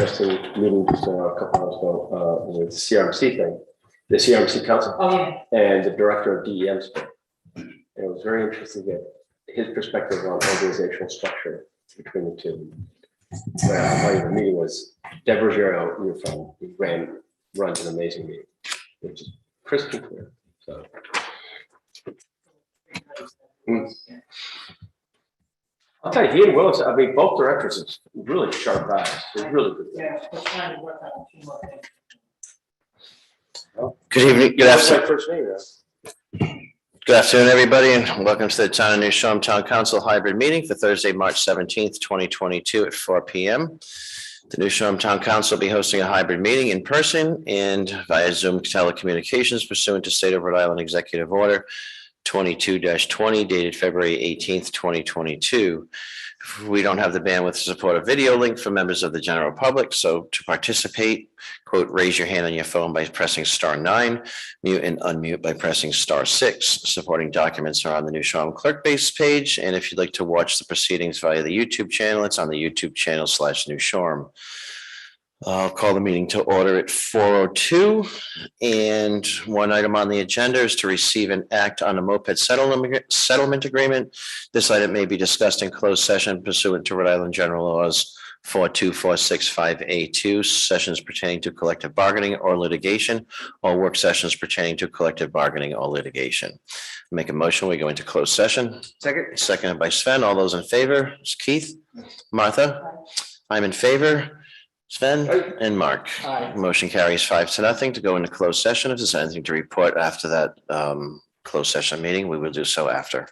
interesting meeting just a couple hours ago with the CRMC thing, the CRMC council. Oh, yeah. And the director of DEM spoke. And it was very interesting to get his perspective on organizational structure between the two. I'll tell you, the meeting was Deborah Ruggiero, your friend, who runs an amazing meeting, which is crystal clear. So. I'll tell you, he and Willis, I mean, both directors have really sharp eyes. They're really good. Yeah, we're trying to work on a few more things. Good evening, good That's my afternoon, first name, good afternoon, everybody, and welcome to the Town of New Shoreham Town Council hybrid meeting for Thursday, March 17th, 2022 at 4 p.m. The New Shoreham Town Council will be hosting a hybrid meeting in person and via Zoom telecommunications pursuant to State of Rhode Island Executive Order 22-20 dated February 18th, 2022. We don't have the bandwidth to support a video link for members of the general public. So to participate, quote, raise your hand on your phone by pressing *9, mute and unmute by pressing *6. Supporting documents are on the New Shoreham Clerk Base page. And if you'd like to watch the proceedings via the YouTube channel, it's on the YouTube channel /New Shoreham. I'll call the meeting to order at 4:02. And one item on the agenda is to receive and act on a moped settlement agreement. This item may be discussed in closed session pursuant to Rhode Island General Laws 42465A2, sessions pertaining to collective bargaining or litigation, or work sessions pertaining to collective bargaining or litigation. Make a motion, we go into closed session. Second. Seconded by Sven. All those in favor? Keith? Martha? I'm in favor. Sven and Mark. Aye. Motion carries 5-0 to go into closed session. If there's anything to report after that closed session meeting, we will do so after.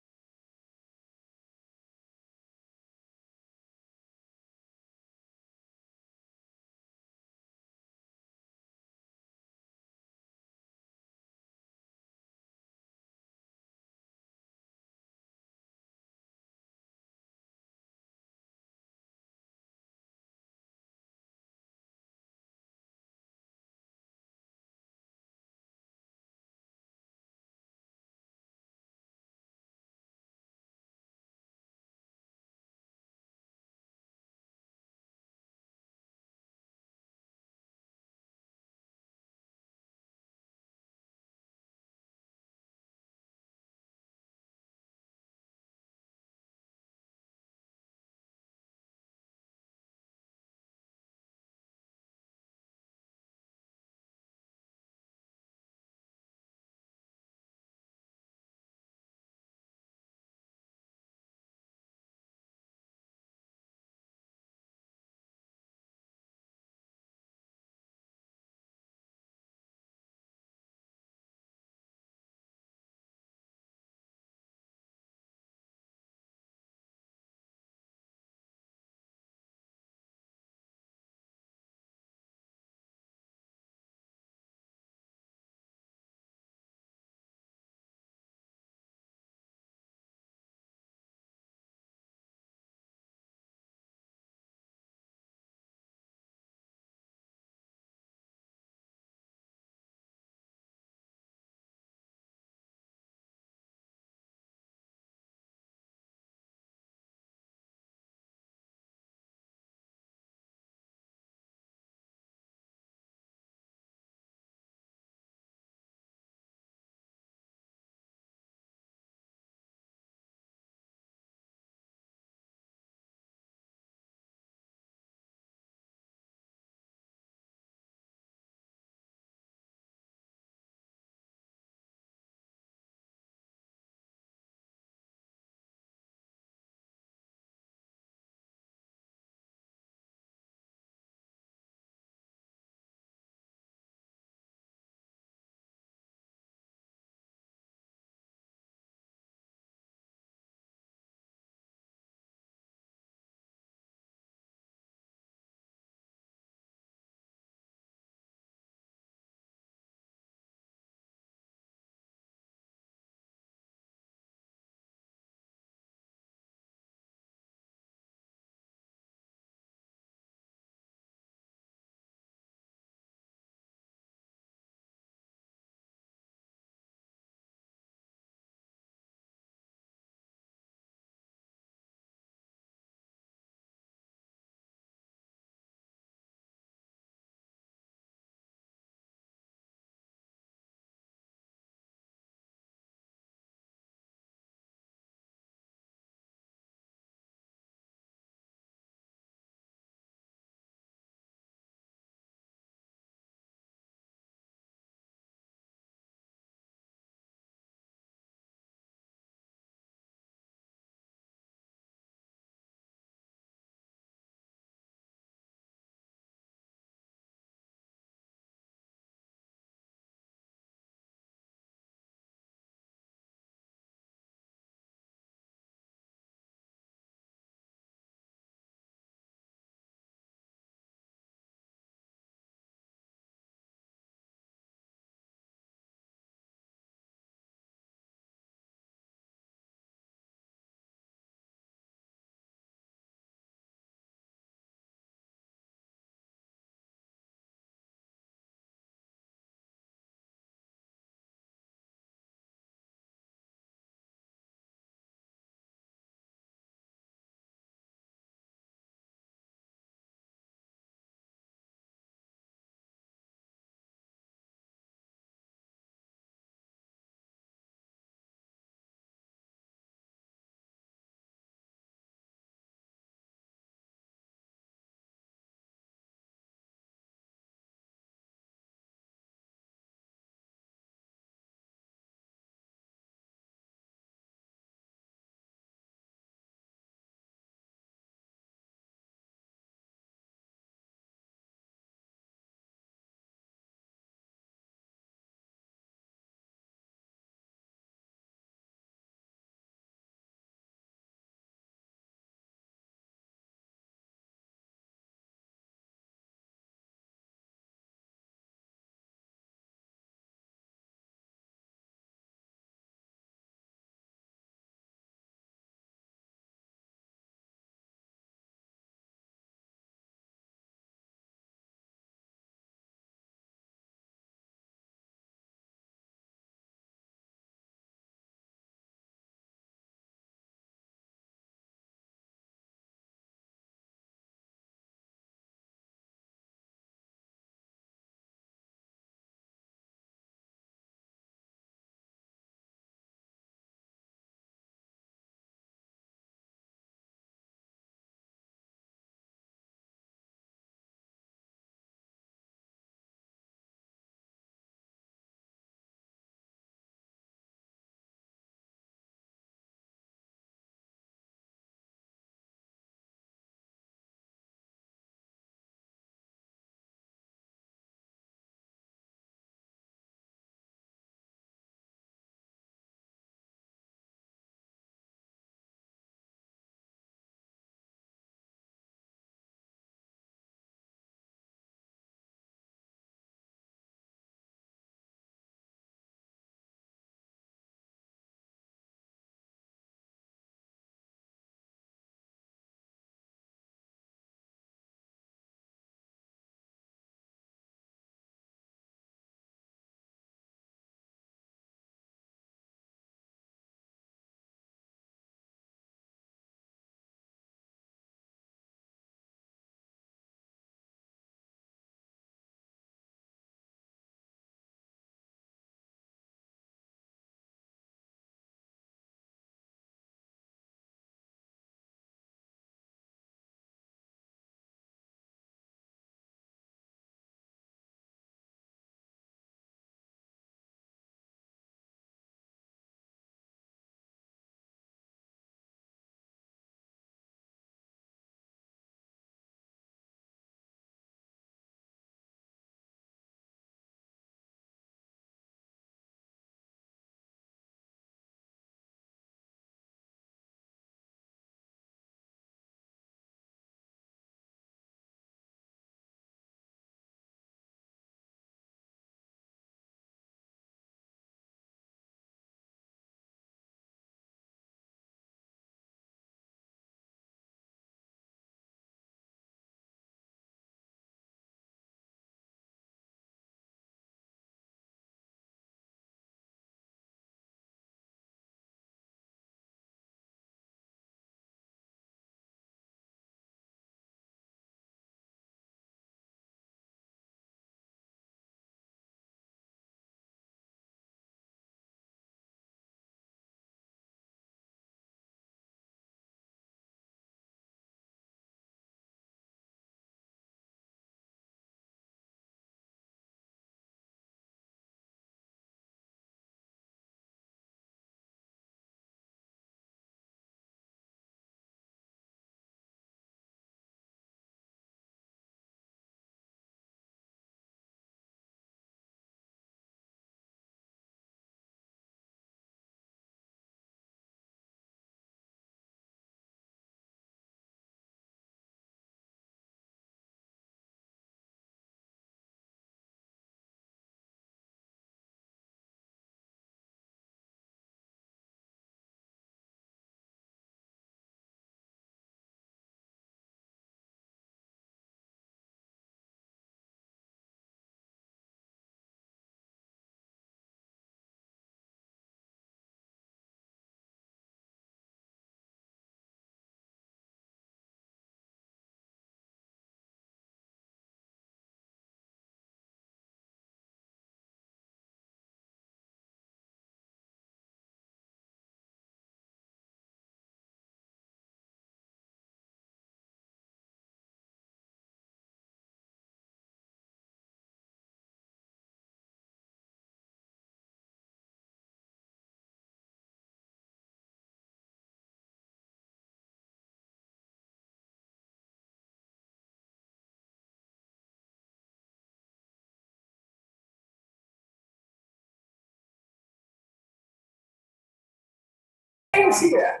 gang's here?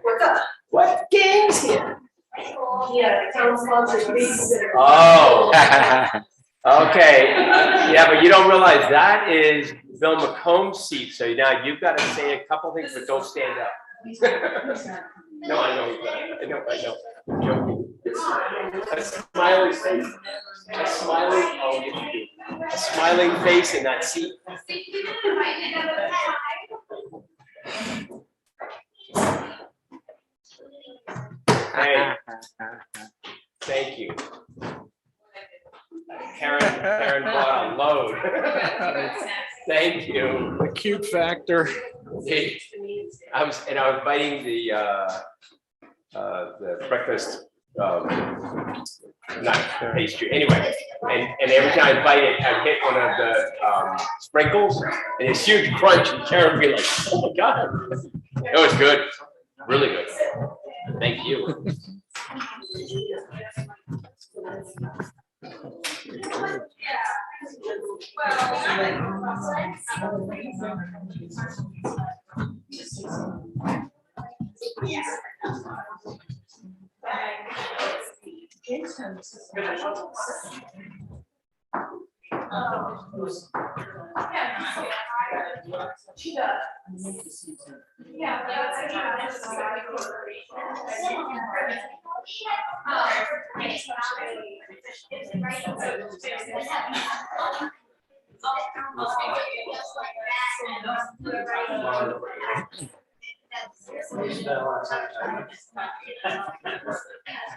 What gang's here? Yeah, town sponsored babysitter. Oh, okay. Yeah, but you don't realize that is Bill McComb's seat. So now you've got to say a couple things, but don't stand up. No, I know. I know. I'm joking. A smiling face. A smiling, oh, yes, you do. A smiling face in that seat. Hey, thank you. Karen bought a load. Thank you. The cute factor. Hey, I was biting the breakfast, not pastry, anyway. And every time I bite it, I hit one of the sprinkles and it's huge crunch and Karen would be like, oh my God. It was good, really good. Thank you.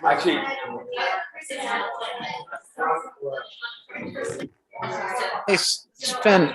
Actually, Hey, Sven.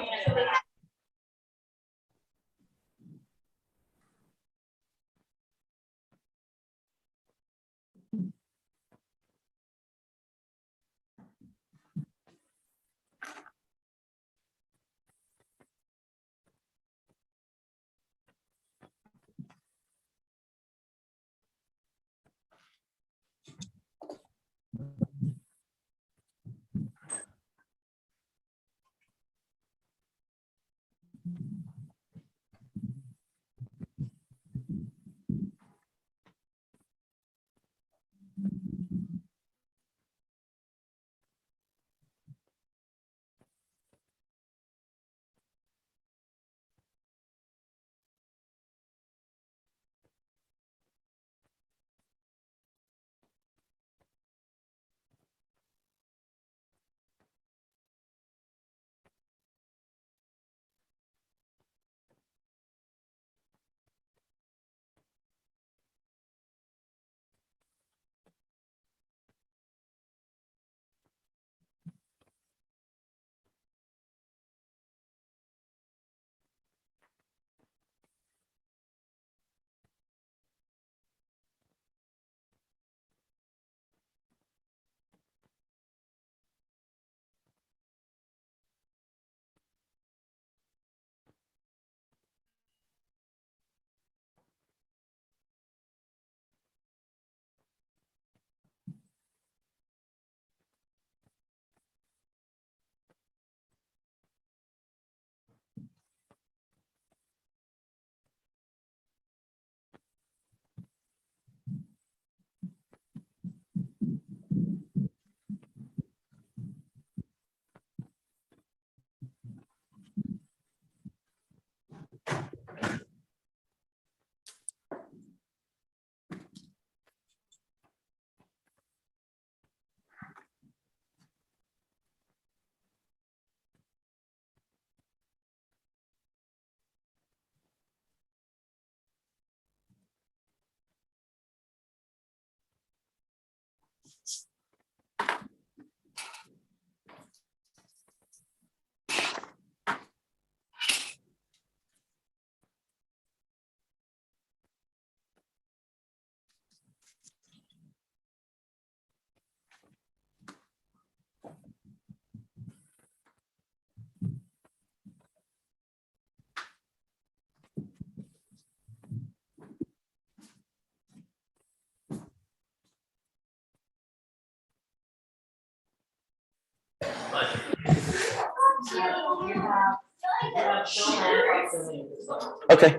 Okay.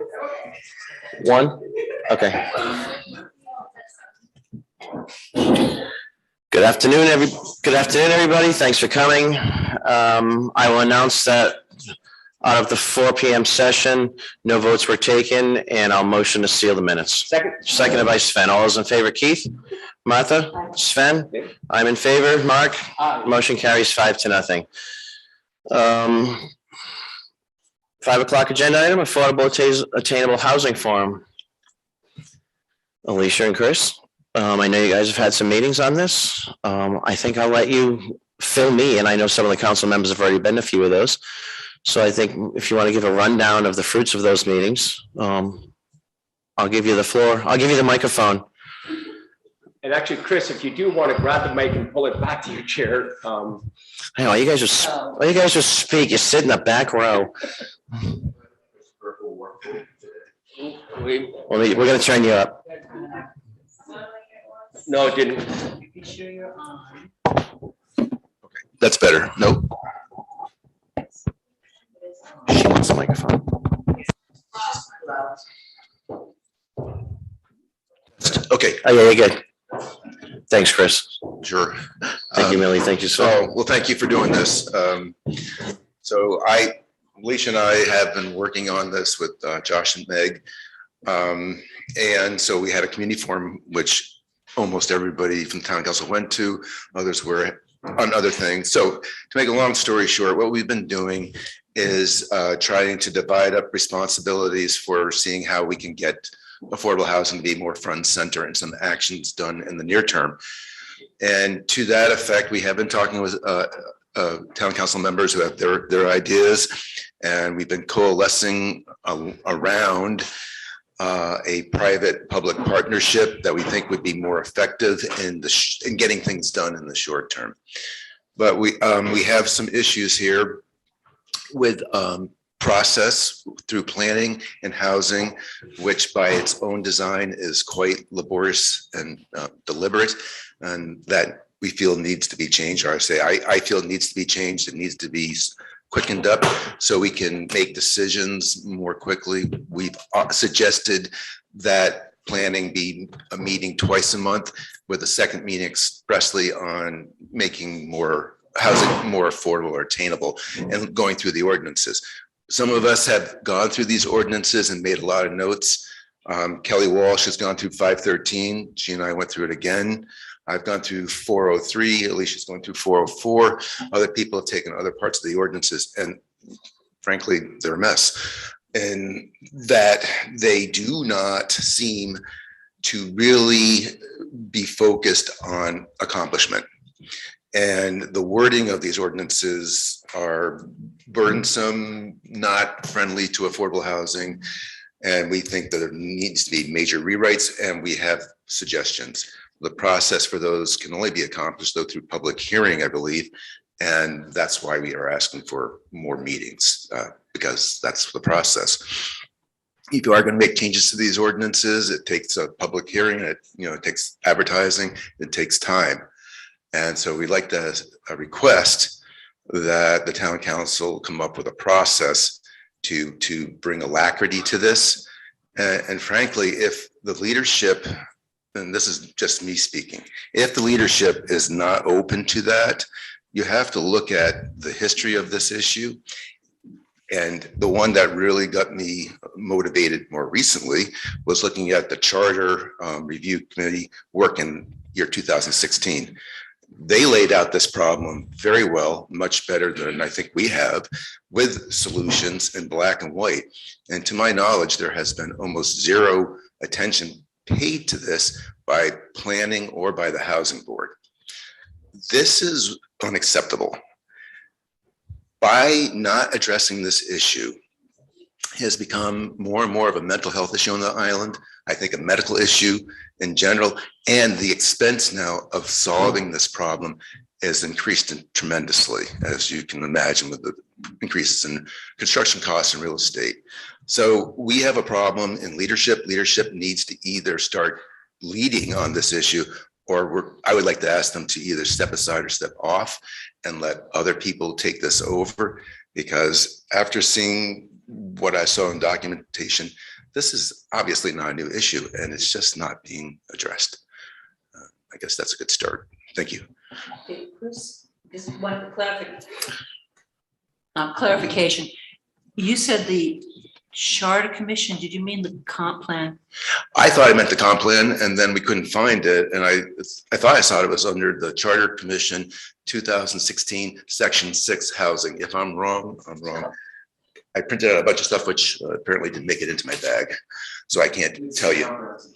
1, Okay. Good afternoon, everybody. Thanks for coming. I will announce that out of the 4 p.m. session, no votes were taken, and I'll motion to seal the minutes. Seconded by Sven. All those in favor, Keith? Martha? Sven? I'm in favor. Mark? Motion carries 5-0. 5 o'clock agenda item, affordable attainable housing forum. Alicia and Chris, I know you guys have had some meetings on this. I think I'll let you fill me, and I know some of the council members have already been to a few of those. So I think if you want to give a rundown of the fruits of those meetings, I'll give you the floor. I'll give you the microphone. And actually, Chris, if you do want to grab the mic and pull it back to your chair. I know, you guys just speak. You sit in the back row. We're going to turn you up. No, it didn't. That's better. Nope. She wants the microphone. Okay, Oh, yeah, you're good. Thanks, Chris. sure. Thank you, Millie. Thank you, Sven. So, well, thank you for doing this. So Alicia and I have been working on this with Josh and Meg. And so we had a community forum, which almost everybody from town council went to. Others were on other things. So to make a long story short, what we've been doing is trying to divide up responsibilities for seeing how we can get affordable housing to be more front and center and some actions done in the near term. And to that effect, we have been talking with town council members who have their ideas, and we've been coalescing around a private public partnership that we think would be more effective in getting things done in the short term. But we have some issues here with process through planning and housing, which by its own design is quite laborious and deliberate, and that we feel needs to be changed, or I feel it needs to be changed. It needs to be quickened up so we can make decisions more quickly. We've suggested that planning be a meeting twice a month with a second meeting expressly on making more housing more affordable or attainable and going through the ordinances. Some of us have gone through these ordinances and made a lot of notes. Kelly Walsh has gone through 513. She and I went through it again. I've gone through 403. Alicia's going through 404. Other people have taken other parts of the ordinances, and frankly, they're a mess. And that they do not seem to really be focused on accomplishment. And the wording of these ordinances are burdensome, not friendly to affordable housing. And we think that there needs to be major rewrites, and we have suggestions. The process for those can only be accomplished though through public hearing, I believe. And that's why we are asking for more meetings, because that's the process. If you are going to make changes to these ordinances, it takes a public hearing, it takes advertising, it takes time. And so we'd like to request that the town council come up with a process to bring alacrity to this. And frankly, if the leadership, and this is just me speaking, if the leadership is not open to that, you have to look at the history of this issue. And the one that really got me motivated more recently was looking at the Charter Review Committee work in year 2016. They laid out this problem very well, much better than I think we have, with solutions in black and white. And to my knowledge, there has been almost zero attention paid to this by planning or by the housing board. This is unacceptable. By not addressing this issue, it has become more and more of a mental health issue on the island. I think a medical issue in general, and the expense now of solving this problem has increased tremendously, as you can imagine, with the increases in construction costs and real estate. So we have a problem in leadership. Leadership needs to either start leading on this issue, or I would like to ask them to either step aside or step off and let other people take this over. Because after seeing what I saw in documentation, this is obviously not a new issue and it's just not being addressed. I guess that's a good start. Thank you. Okay, Chris, just one clarification. You said the Charter Commission, did you mean the comp plan? I thought I meant the comp plan and then we couldn't find it. And I thought I saw it was under the Charter Commission 2016 Section 6 housing. If I'm wrong, I'm wrong. I printed out a bunch of stuff which apparently didn't make it into my bag. So I can't tell you.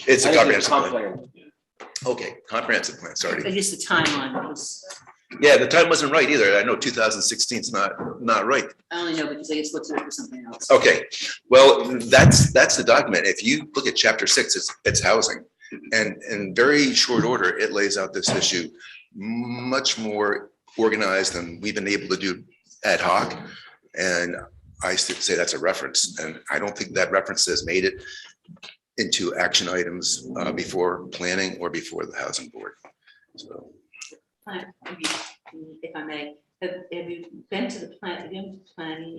It's a comprehensive plan. Okay, comprehensive plan, sorry. I guess the timeline was, Yeah, the time wasn't right either. I know 2016 is not right. I only know because I guess what's it for something else. Okay, well, that's the document. If you look at chapter 6, it's housing. And in very short order, it lays out this issue much more organized than we've been able to do ad hoc. And I say that's a reference. And I don't think that reference has made it into action items before planning or before the housing board. So. Maybe, if I may, have you been to the planning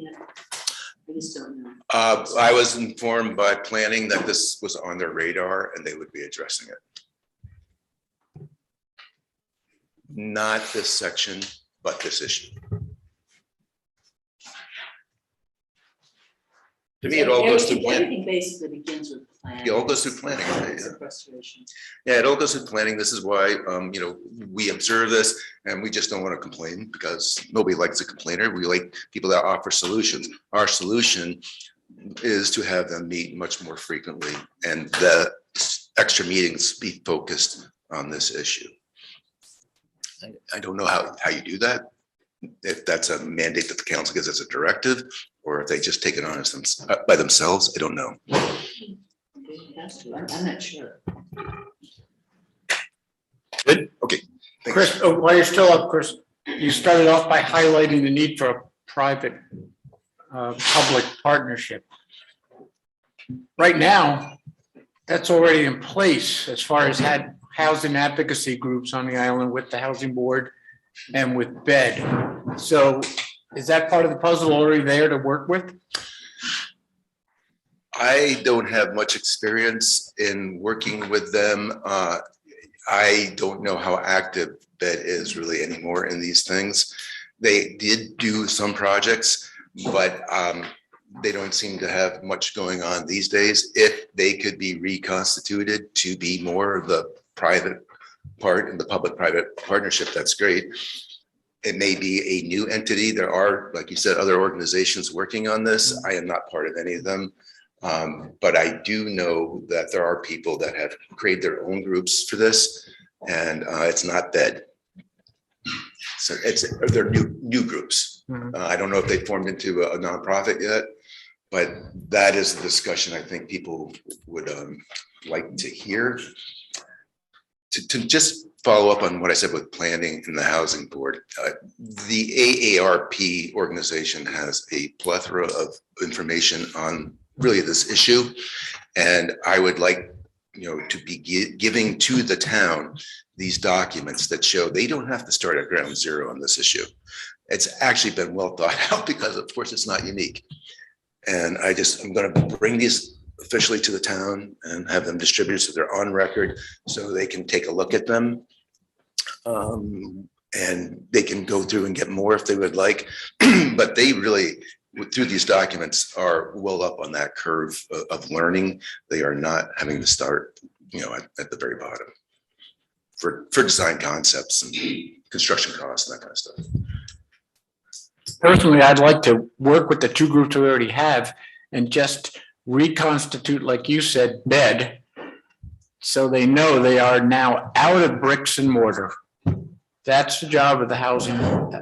yet? I just don't know. I was informed by planning that this was on their radar and they would be addressing it. Not this section, but this issue. To me, it all goes through planning. Everything basically begins with planning. It all goes through planning. It's a frustration. Yeah, it all goes through planning. This is why, we observe this and we just don't want to complain because nobody likes a complainer. We like people that offer solutions. Our solution is to have them meet much more frequently and the extra meetings be focused on this issue. I don't know how you do that. If that's a mandate that the council gives as a directive, or if they just take it on as by themselves, I don't know. I'm not sure. Good. Okay. Thanks. Chris, while you're still up, Chris, you started off by highlighting the need for a private public partnership. Right now, that's already in place as far as had housing advocacy groups on the island with the housing board and with BED. So is that part of the puzzle already there to work with? I don't have much experience in working with them. I don't know how active BED is really anymore in these things. They did do some projects, but they don't seem to have much going on these days. If they could be reconstituted to be more of the private part in the public-private partnership, that's great. It may be a new entity. There are, like you said, other organizations working on this. I am not part of any of them. But I do know that there are people that have created their own groups for this, and it's not BED. So they're new groups. I don't know if they formed into a nonprofit yet, but that is the discussion I think people would like to hear. To just follow up on what I said with planning and the housing board, the AARP organization has a plethora of information on really this issue. And I would like, to be giving to the town these documents that show they don't have to start at ground zero on this issue. It's actually been well thought out because of course it's not unique. And I'm going to bring these officially to the town and have them distributed so they're on record so they can take a look at them. And they can go through and get more if they would like, but they really, through these documents, are well up on that curve of learning. They are not having to start, at the very bottom for design concepts and construction costs and that kind of stuff. Personally, I'd like to work with the two groups we already have and just reconstitute, like you said, BED, so they know they are now out of bricks and mortar. That's the job of the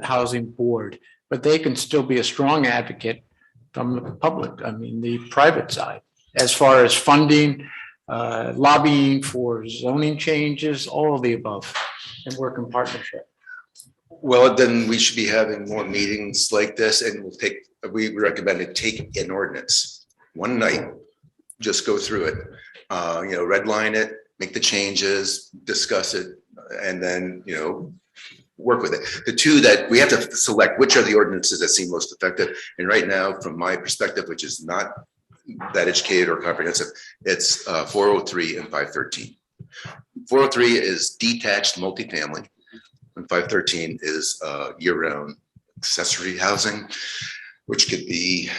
housing board, but they can still be a strong advocate from the public, the private side, as far as funding, lobbying for zoning changes, all of the above, and work in partnership. Well, then we should be having more meetings like this, and we recommend take an ordinance one night, just go through it, redline it, make the changes, discuss it, and then, work with it. The two that we have to select which are the ordinances that seem most effective. And right now, from my perspective, which is not that educated or comprehensive. It's 403 and 513. 403 is detached multifamily, and 513 is year-round accessory housing, which could be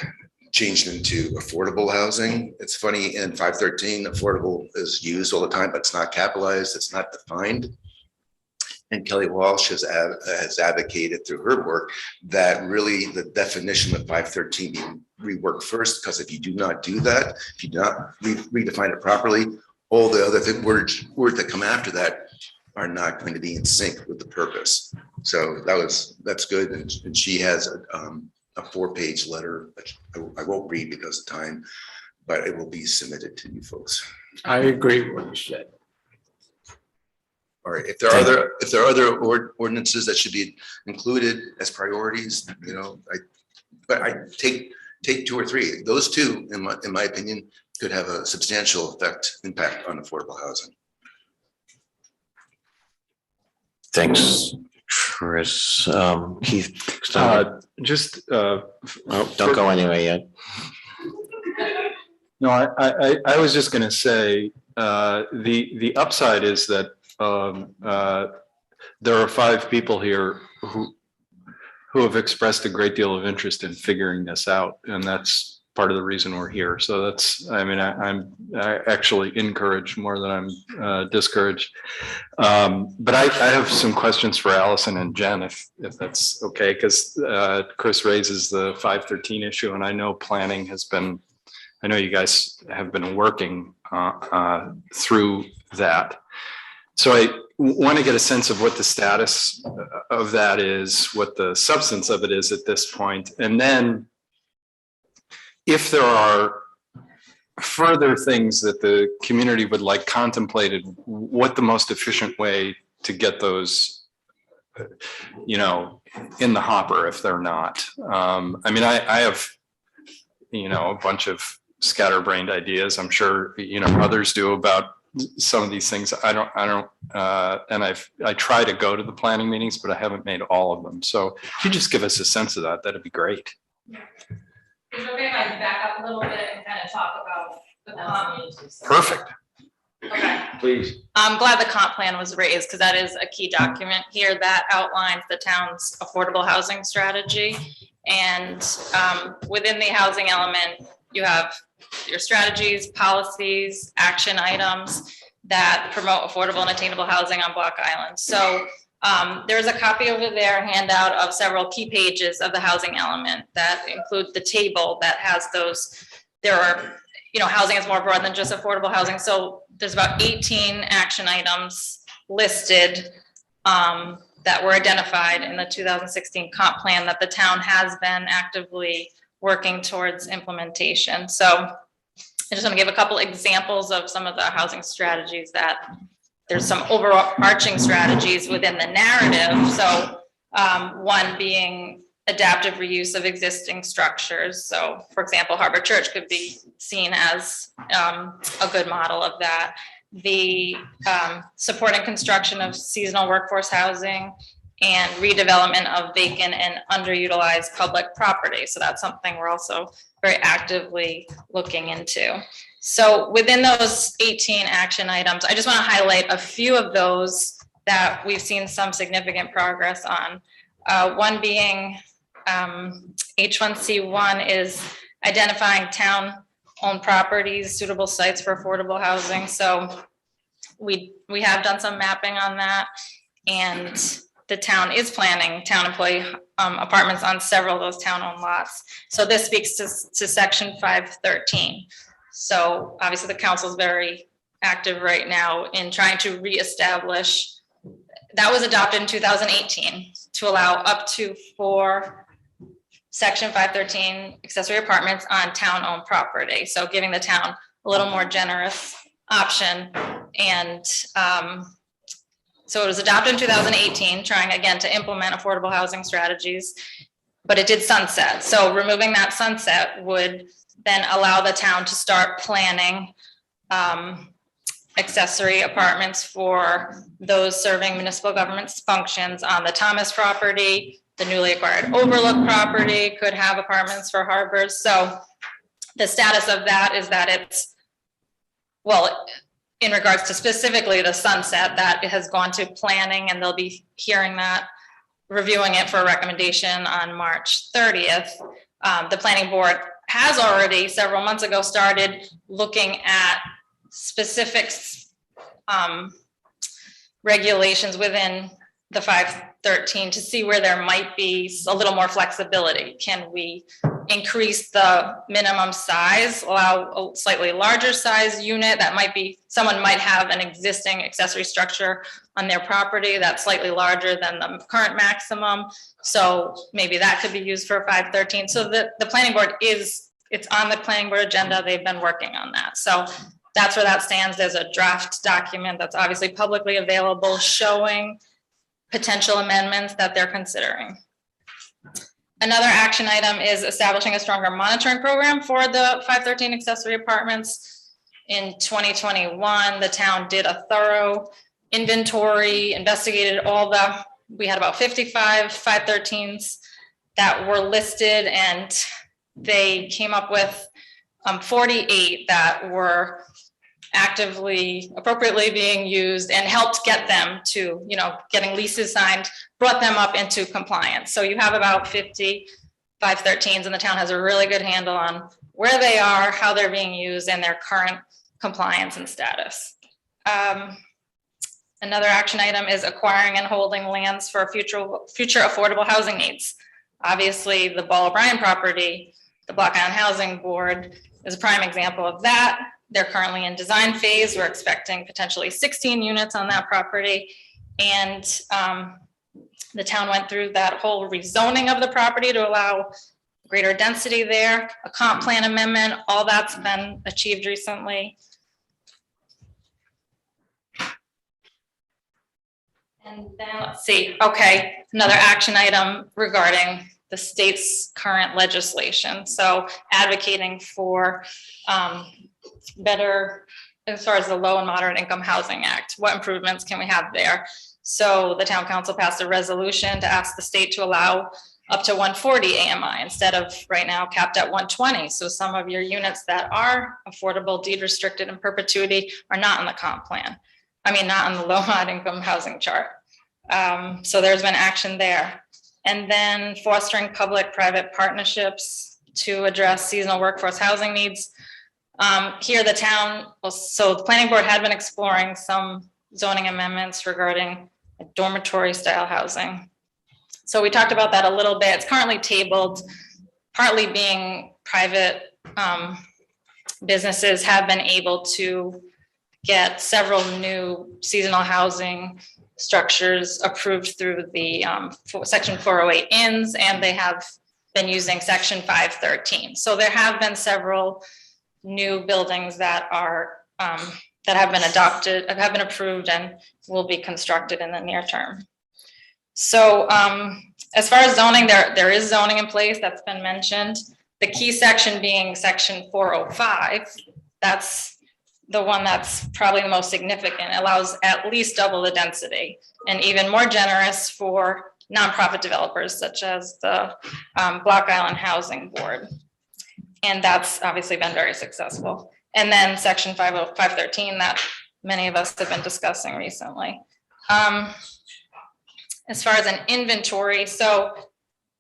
changed into affordable housing. It's funny, in 513, affordable is used all the time, but it's not capitalized, it's not defined. And Kelly Walsh has advocated through her work that really the definition of 513 be reworked first, because if you do not do that, if you do not redefine it properly, all the other words that come after that are not going to be in sync with the purpose. So that's good. And she has a 4-page letter, which I won't read because of time, but it will be submitted to you folks. I agree with what you said. All right, if there are other ordinances that should be included as priorities, you know, I take 2 or 3. Those 2, in my opinion, could have a substantial impact on affordable housing. Thanks, Chris. Keith. Just, Oh, don't go anywhere yet. no, I was just gonna say, the upside is that there are 5 people here who have expressed a great deal of interest in figuring this out, and that's part of the reason we're here. So that's, I mean, I actually encouraged more than I'm discouraged. But I have some questions for Allison and Jen, if that's okay, because Chris raises the 513 issue, and I know planning has been, I know you guys have been working through that. So I want to get a sense of what the status of that is, what the substance of it is at this point, and then if there are further things that the community would like contemplated, what the most efficient way to get those, you know, in the hopper if they're not. I mean, I have, you know, a bunch of scatterbrained ideas. I'm sure, you know, others do about some of these things. I don't, and I try to go to the planning meetings, but I haven't made all of them. So if you just give us a sense of that, that'd be great. Is it okay if I back up a little bit and kind of talk about the comp? Perfect. Okay. Please. I'm glad the comp plan was raised because that is a key document here that outlines the town's affordable housing strategy. And within the housing element, you have your strategies, policies, action items that promote affordable and attainable housing on Block Island. So there's a copy over there, handout of several key pages of the housing element that include the table that has those. There are, you know, housing is more broad than just affordable housing. So there's about 18 action items listed that were identified in the 2016 comp plan that the town has been actively working towards implementation. So I just want to give a couple examples of some of the housing strategies that there's some overarching strategies within the narrative. So one being adaptive reuse of existing structures. So for example, Harbor Church could be seen as a good model of that. The supporting construction of seasonal workforce housing and redevelopment of vacant and underutilized public property. So that's something we're also very actively looking into. So within those 18 action items, I just want to highlight a few of those that we've seen some significant progress on. One being H1C1 is identifying town-owned properties, suitable sites for affordable housing. So we have done some mapping on that, and the town is planning town employee apartments on several of those town-owned lots. So this speaks to section 513. So obviously the council is very active right now in trying to reestablish. That was adopted in 2018 to allow up to 4 section 513 accessory apartments on town-owned property. So giving the town a little more generous option. And so it was adopted in 2018, trying again to implement affordable housing strategies, but it did sunset. So removing that sunset would then allow the town to start planning accessory apartments for those serving municipal government functions on the Thomas property. The newly acquired Overlook property could have apartments for harbors. So the status of that is that it's, well, in regards to specifically the sunset, that it has gone to planning and they'll be hearing that, reviewing it for a recommendation on March 30th. The planning board has already several months ago started looking at specifics, regulations within the 513 to see where there might be a little more flexibility. Can we increase the minimum size, allow a slightly larger size unit that might be, someone might have an existing accessory structure on their property that's slightly larger than the current maximum. So maybe that could be used for 513. So the planning board it's on the planning board agenda. They've been working on that. So that's where that stands. There's a draft document that's obviously publicly available showing potential amendments that they're considering. Another action item is establishing a stronger monitoring program for the 513 accessory apartments. In 2021, the town did a thorough inventory, investigated we had about 55 513s that were listed, and they came up with 48 that were appropriately being used, and helped get them to, getting leases signed, brought them up into compliance. So you have about 50 513s, and the town has a really good handle on where they are, how they're being used, and their current compliance and status. Another action item is acquiring and holding lands for future affordable housing needs. Obviously, the Ball O'Brien property, the Block Island Housing Board is a prime example of that. They're currently in design phase. We're expecting potentially 16 units on that property. And the town went through that whole rezoning of the property to allow greater density there, a comp plan amendment, all that's been achieved recently. And then let's see, okay, another action item regarding the state's current legislation. So advocating for better, as far as the Low and Moderate Income Housing Act, what improvements can we have there? So the town council passed a resolution to ask the state to allow up to 140 AMI instead of right now capped at 120. So some of your units that are affordable, deed restricted in perpetuity are not in the comp plan. Not on the low mod income housing chart. So there's been action there. And then fostering public-private partnerships to address seasonal workforce housing needs. Here the town, so the planning board had been exploring some zoning amendments regarding dormitory style housing. So we talked about that a little bit. It's currently tabled, partly being private businesses have been able to get several new seasonal housing structures approved through the section 408 inns, and they have been using section 513. So there have been several new buildings that are that have been adopted, have been approved, and will be constructed in the near term. So as far as zoning, there is zoning in place that's been mentioned. The key section being section 405. That's the one that's probably the most significant. It allows at least double the density, and even more generous for nonprofit developers such as the Block Island Housing Board. And that's obviously been very successful. And then section 513 that many of us have been discussing recently. As far as an inventory, so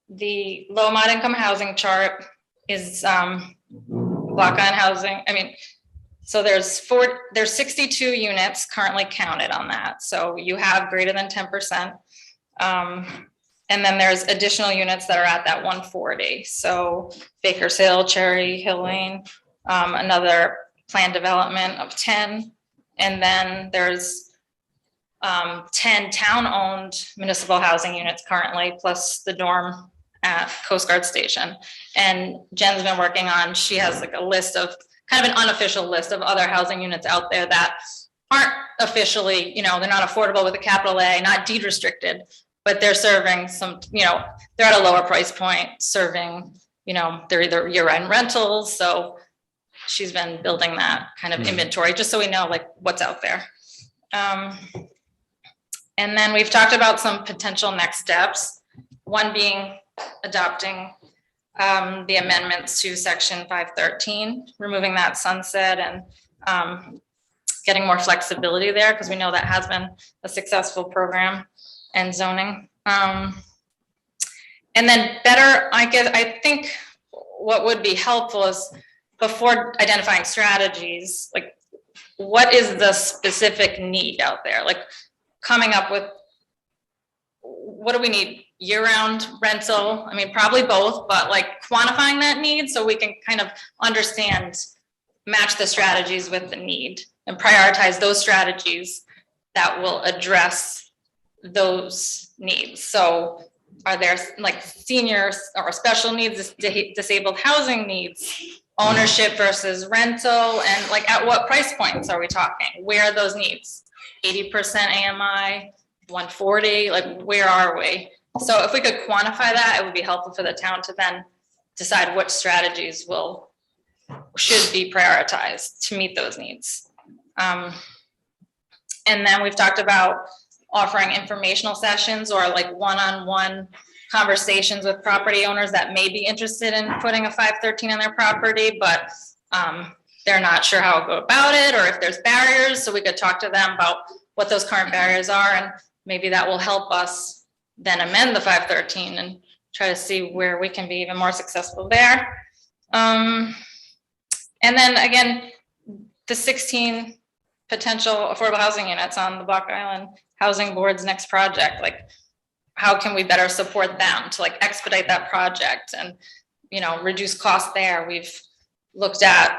the low mod income housing chart is Block Island Housing. So there's 62 units currently counted on that. So you have greater than 10%. And then there's additional units that are at that 140. So Baker's Hill, Cherry Hill Lane, another planned development of 10. And then there's 10 town-owned municipal housing units currently, plus the dorm at Coast Guard Station. And Jen's been working on, she has like a list of, kind of an unofficial list of other housing units out there that aren't officially, they're not affordable with a capital A, not deed restricted, but they're serving some, they're at a lower price point, serving, they're either year-end rentals. So she's been building that kind of inventory just so we know like what's out there. And then we've talked about some potential next steps. One being adopting the amendments to section 513, removing that sunset and getting more flexibility there, because we know that has been a successful program and zoning. And then better, I think what would be helpful is before identifying strategies, like what is the specific need out there? Like coming up with, what do we need? Year-round rental? I mean, probably both, but like quantifying that need so we can kind of understand, match the strategies with the need and prioritize those strategies that will address those needs. So are there like seniors or special needs, disabled housing needs, ownership versus rental, and like at what price points are we talking? Where are those needs? 80% AMI, 140, like where are we? So if we could quantify that, it would be helpful for the town to then decide what strategies should be prioritized to meet those needs. And then we've talked about offering informational sessions or like one-on-one conversations with property owners that may be interested in putting a 513 on their property, but they're not sure how to go about it or if there's barriers. So we could talk to them about what those current barriers are, and maybe that will help us then amend the 513 and try to see where we can be even more successful there. And then again, the 16 potential affordable housing units on the Block Island Housing Board's next project, like how can we better support them to like expedite that project and, you know, reduce costs there. We've looked at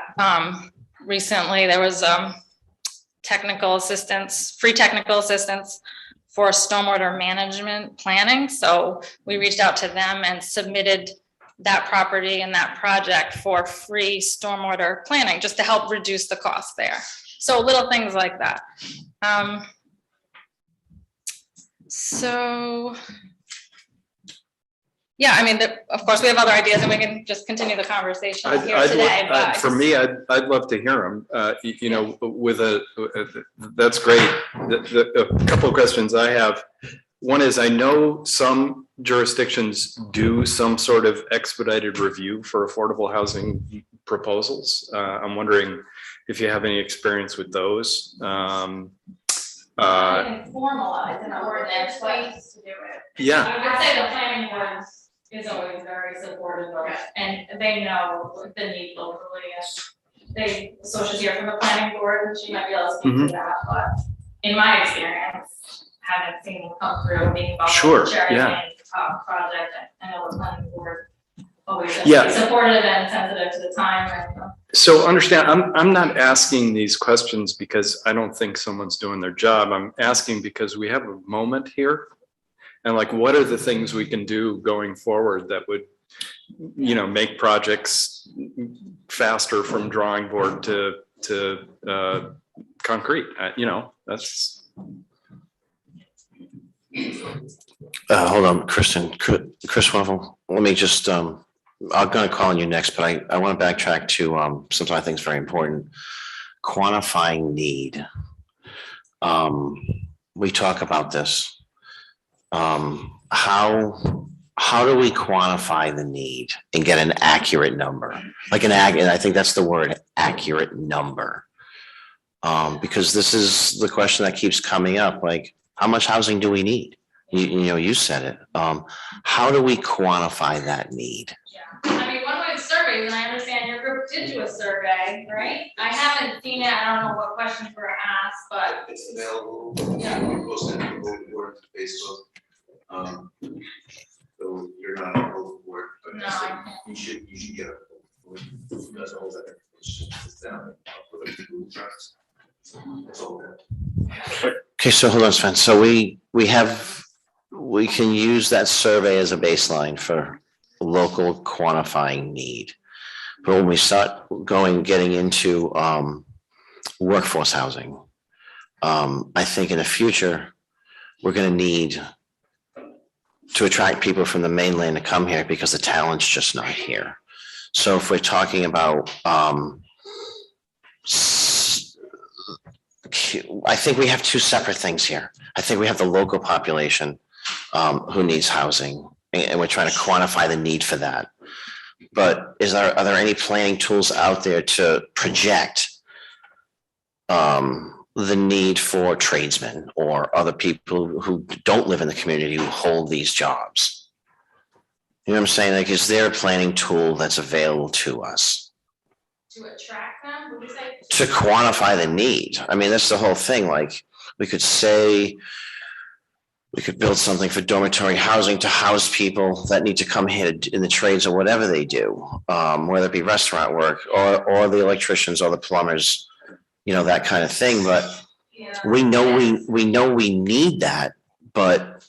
recently, there was technical assistance, free technical assistance for stormwater management planning. So we reached out to them and submitted that property and that project for free stormwater planning, just to help reduce the cost there. So little things like that. So, yeah, I mean, of course, we have other ideas and we can just continue the conversation here today. But For me, I'd love to hear them, you know, that's great. A couple of questions I have. One is, I know some jurisdictions do some sort of expedited review for affordable housing proposals. I'm wondering if you have any experience with those. Formalize an ordinance ways to do it. Yeah. I would say the planning board is always very supportive of it, and they know the need locally, and Socia's here from the planning board, and she might be able to speak to that, but in my experience, haven't seen them come through being involved Sure, in the Cherry yeah. Lane project. I know the planning board always has Yeah. been supportive and sensitive to the time and So understand, I'm not asking these questions because I don't think someone's doing their job. I'm asking because we have a moment here. And like, what are the things we can do going forward that would, you know, make projects faster from drawing board to concrete? You know, that's. Hold on, Kristen, Chris Waffle, let me just, I'm gonna call on you next, but I want to backtrack to something I think is very important. Quantifying need. We talk about this. How do we quantify the need and get an accurate number? Like and I think that's the word, accurate number. Because this is the question that keeps coming up, like, how much housing do we need? You know, you said it. How do we quantify that need? yeah. I mean, one way surveys, and I understand your group did do a survey, right? I haven't seen it, I don't know what questions were asked, but It's available. Yeah. We posted it on Facebook. So you're not on the board, but No, I can't. you should get it. That's all that information is down for the Google Drives. That's all that. Okay, so hold on, Sven. So we can use that survey as a baseline for local quantifying need. But when we start getting into workforce housing, I think in the future, we're gonna need to attract people from the mainland to come here because the talent's just not here. So if we're talking about I think we have two separate things here. I think we have the local population who needs housing, and we're trying to quantify the need for that. But are there any planning tools out there to project the need for tradesmen or other people who don't live in the community who hold these jobs? You know what I'm saying? Like, is there a planning tool that's available to us To attract them, would you say? to quantify the need? I mean, that's the whole thing. Like, we could say we could build something for dormitory housing to house people that need to come here in the trades or whatever they do, whether it be restaurant work or the electricians or the plumbers, you know, that kind of thing. But Yeah. we know we need that, but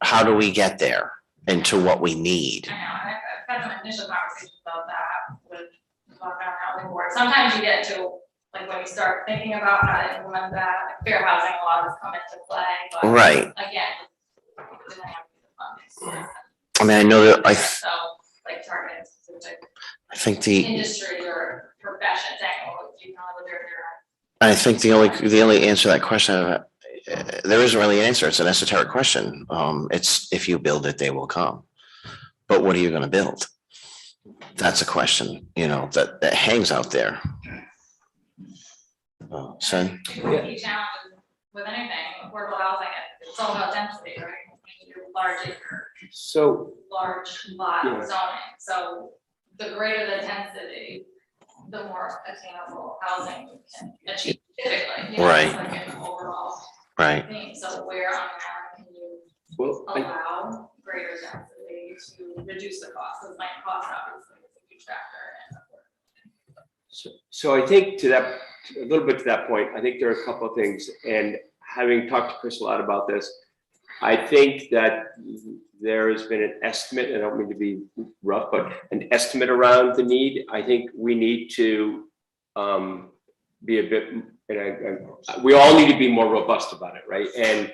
how do we get there into what we need? I know, and I've had some initial conversations about that with the Buckeye Housing Board. Sometimes you get to, like, when you start thinking about how to implement that, like, fair housing laws come into play, but Right. again, depending on the funds. I mean, I know that So, like, targeting specific I think the industry or profession, saying, oh, you can only live here. the only answer to that question, there isn't really an answer. It's an esoteric question. It's if you build it, they will come. But what are you going to build? That's a question, you know, that hangs out there. Sen? Key challenges with anything, affordable housing, it's all about density, right? When you do large acre, So, large lot Yeah. zoning, so the greater the density, the more attainable housing you can achieve typically. You know, Right. it's like an overall Right. theme, so where on that can you well, allow greater density to reduce the cost, because like cost obviously is a huge factor in so I think a little bit to that point, I think there are a couple of things, and having talked to Chris a lot about this, I think that there has been an estimate, I don't mean to be rough, but an estimate around the need. I think we need to be a bit, we all need to be more robust about it, right? And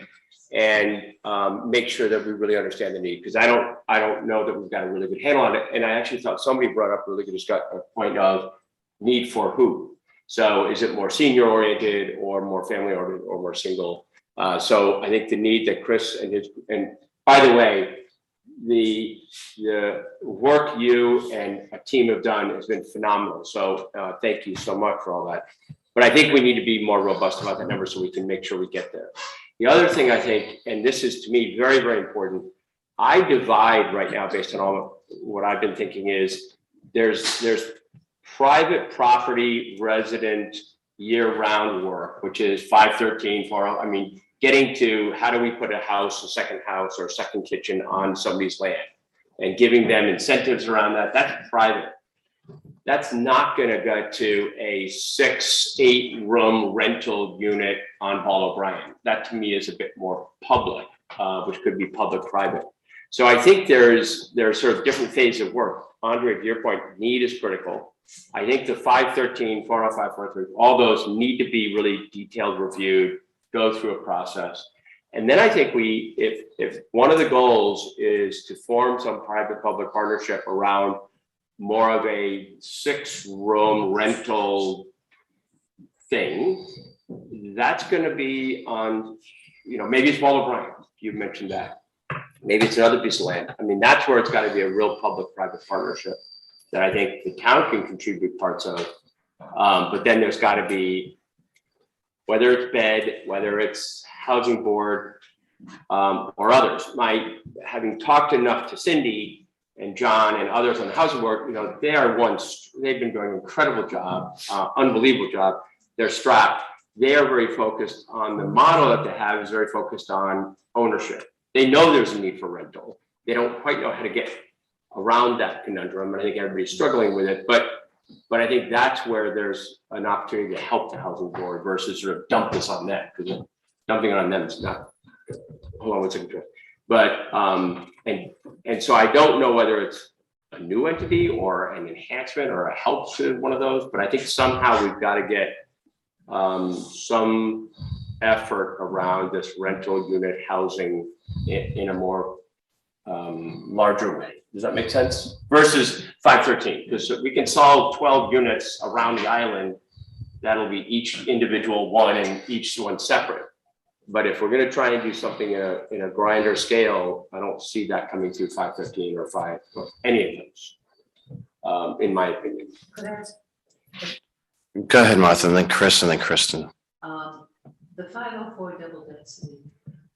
make sure that we really understand the need, because I don't know that we've got a really good handle on it. And I actually thought somebody brought up a really good point of need for who. So is it more senior oriented or more family oriented or more single? So I think the need that Chris and by the way, the work you and a team have done has been phenomenal. So thank you so much for all that. But I think we need to be more robust about that number so we can make sure we get there. The other thing I think, and this is to me very, very important, I divide right now based on all of what I've been thinking is there's private property resident year-round work, which is 513, I mean, getting to how do we put a house, a second house or a second kitchen on somebody's land and giving them incentives around that, that's private. That's not gonna go to a 6-8 room rental unit on Paul O'Brien. That to me is a bit more public, which could be public-private. So I think there's sort of different phases of work. Andre, to your point, need is critical. I think the 513, 405, 403, all those need to be really detailed reviewed, go through a process. And then I think if one of the goals is to form some private-public partnership around more of a 6-room rental thing, that's going to be on, you know, maybe it's Paul O'Brien, you mentioned that. Maybe it's another piece of land. I mean, that's where it's got to be a real public-private partnership that I think the town can contribute parts of. But then there's got to be, whether it's BED, whether it's Housing Board, or others. Having talked enough to Cindy and John and others on the Housing Board, you know, they've been doing an incredible job, unbelievable job. They're strapped. They are very focused on the model that they have is very focused on ownership. They know there's a need for rental. They don't quite know how to get around that conundrum. And I think everybody's struggling with it, but I think that's where there's an opportunity to help the Housing Board versus sort of dump this on them, because dumping it on them is not, hold on one second. But, and so I don't know whether it's a new entity or an enhancement or a help to one of those, but I think somehow we've got to get some effort around this rental unit housing in a more larger way. Does that make sense? Versus 513, because we can solve 12 units around the island. That'll be each individual one and each one separate. But if we're going to try and do something in a grander scale, I don't see that coming through 515 or any of those. in my opinion. Could I ask, Go ahead, Martha, and then Chris, and then Kristen. the 504 double density,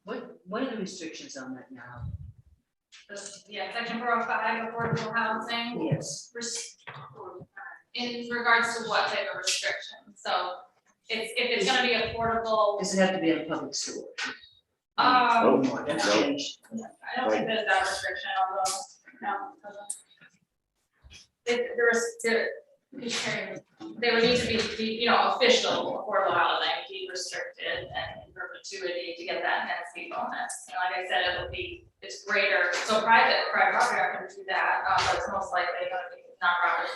what are the restrictions on that now? Yeah, section 405 affordable housing. Yes. In regards to what type of restriction, so if it's gonna be affordable, Does it have to be on public sewer? Oh, That's no. changed. I don't think there's that restriction, although, no. They would need to be, official affordable housing, deed restricted and in perpetuity to get that density bonus. And like I said, it's greater, so private property are gonna do that, but it's most likely gonna be nonprofit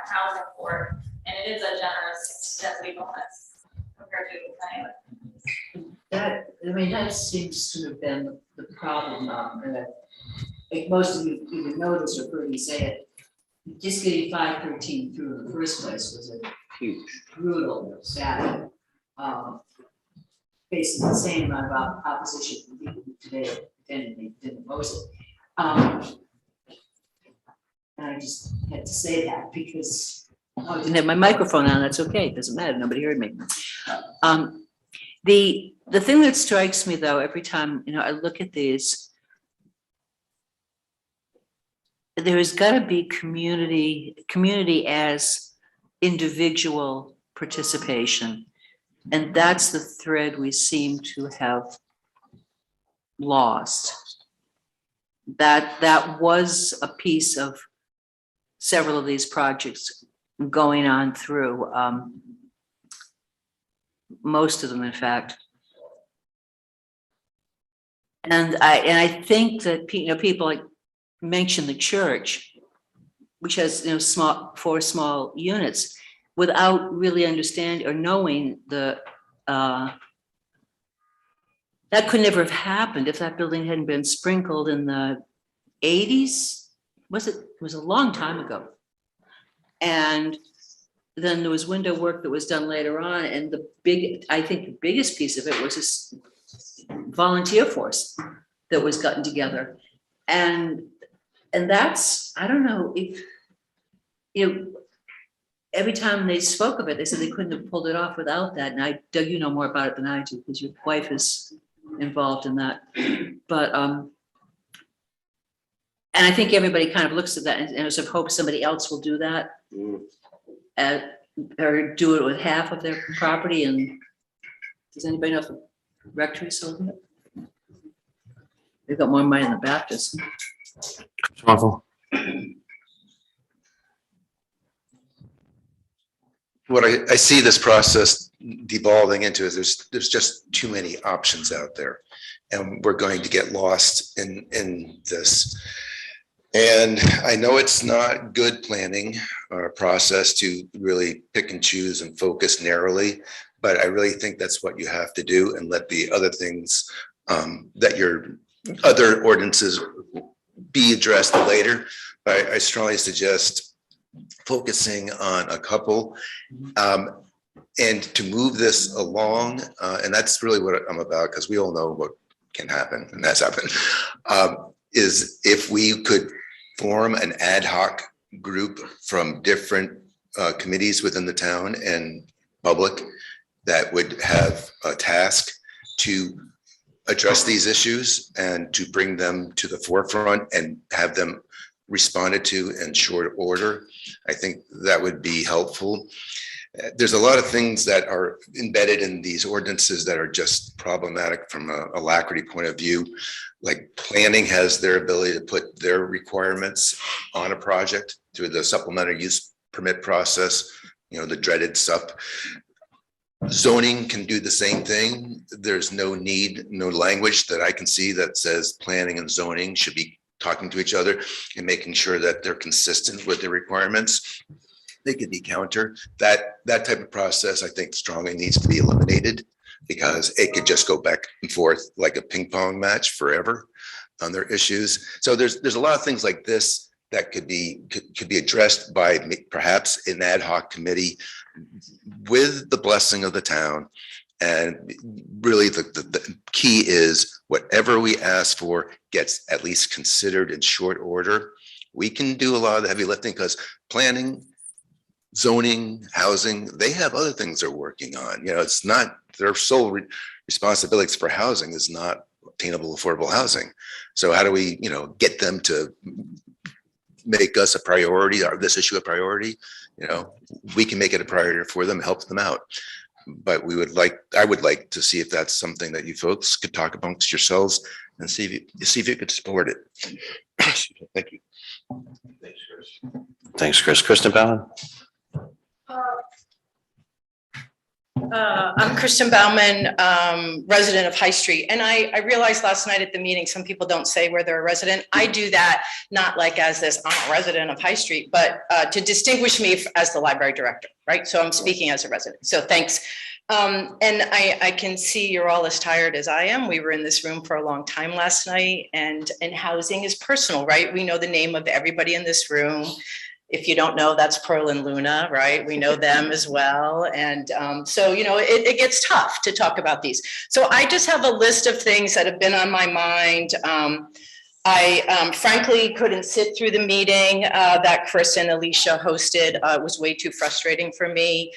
housing for, and it is a generous density bonus compared to planning. That seems to have been the problem, like most of you either know this or heard me say it. Just getting 513 through in the first place was a Huge. brutal, sad, facing the same amount of opposition from people who today didn't oppose it. And I just had to say that because I didn't have my microphone on, that's okay, it doesn't matter, nobody heard me. The thing that strikes me though, every time, I look at these, there's gotta be community as individual participation. And that's the thread we seem to have lost. That was a piece of several of these projects going on through, most of them, in fact. And I think that, people like mention the church, which has, 4 small units, without really understanding or knowing that could never have happened if that building hadn't been sprinkled in the 80s. It was a long time ago. And then there was window work that was done later on. And I think the biggest piece of it was this volunteer force that was gotten together. And that's, I don't know if, every time they spoke of it, they said they couldn't have pulled it off without that. And Doug, you know more about it than I do because your wife is involved in that. But, and I think everybody kind of looks at that and sort of hopes somebody else will do that. Or do it with half of their property. And does anybody know if the rectory sold it? They've got more money than the Baptist. What I see this process devolving into is there's just too many options out there. And we're going to get lost in this. And I know it's not good planning or process to really pick and choose and focus narrowly, but I really think that's what you have to do and let the other things that your other ordinances be addressed later. But I strongly suggest focusing on a couple and to move this along. And that's really what I'm about, because we all know what can happen, and that's happened, is if we could form an ad hoc group from different committees within the town and public that would have a task to address these issues and to bring them to the forefront and have them responded to in short order. I think that would be helpful. There's a lot of things that are embedded in these ordinances that are just problematic from a alacrity point of view. Like planning has their ability to put their requirements on a project through the supplementary use permit process, the dreaded stuff. Zoning can do the same thing. There's no language that I can see that says planning and zoning should be talking to each other and making sure that they're consistent with the requirements. They could be counter. That type of process, I think, strongly needs to be eliminated, because it could just go back and forth like a ping pong match forever on their issues. So there's a lot of things like this that could be addressed by perhaps an ad hoc committee with the blessing of the town. And really the key is whatever we ask for gets at least considered in short order We can do a lot of the heavy lifting because planning, zoning, housing, they have other things they're working on. You know, it's not their sole responsibilities for housing is not attainable, affordable housing. So how do we, you know, get them to make us a priority or this issue a priority? You know, we can make it a priority for them, help them out. But I would like to see if that's something that you folks could talk amongst yourselves and see if you could support it. Thank you. Thanks, Chris. Kristen Bauman? I'm Kristen Bauman, resident of High Street. And I realized last night at the meeting, some people don't say where they're a resident. I do that not like as this, I'm a resident of High Street, but to distinguish me as the library director, right? So I'm speaking as a resident. So thanks. And I can see you're all as tired as I am. We were in this room for a long time last night, and housing is personal, right? We know the name of everybody in this room. If you don't know, that's Pearl and Luna, right? We know them as well. And so, you know, it gets tough to talk about these. So I just have a list of things that have been on my mind. I frankly couldn't sit through the meeting that Chris and Alicia hosted. It was way too frustrating for me.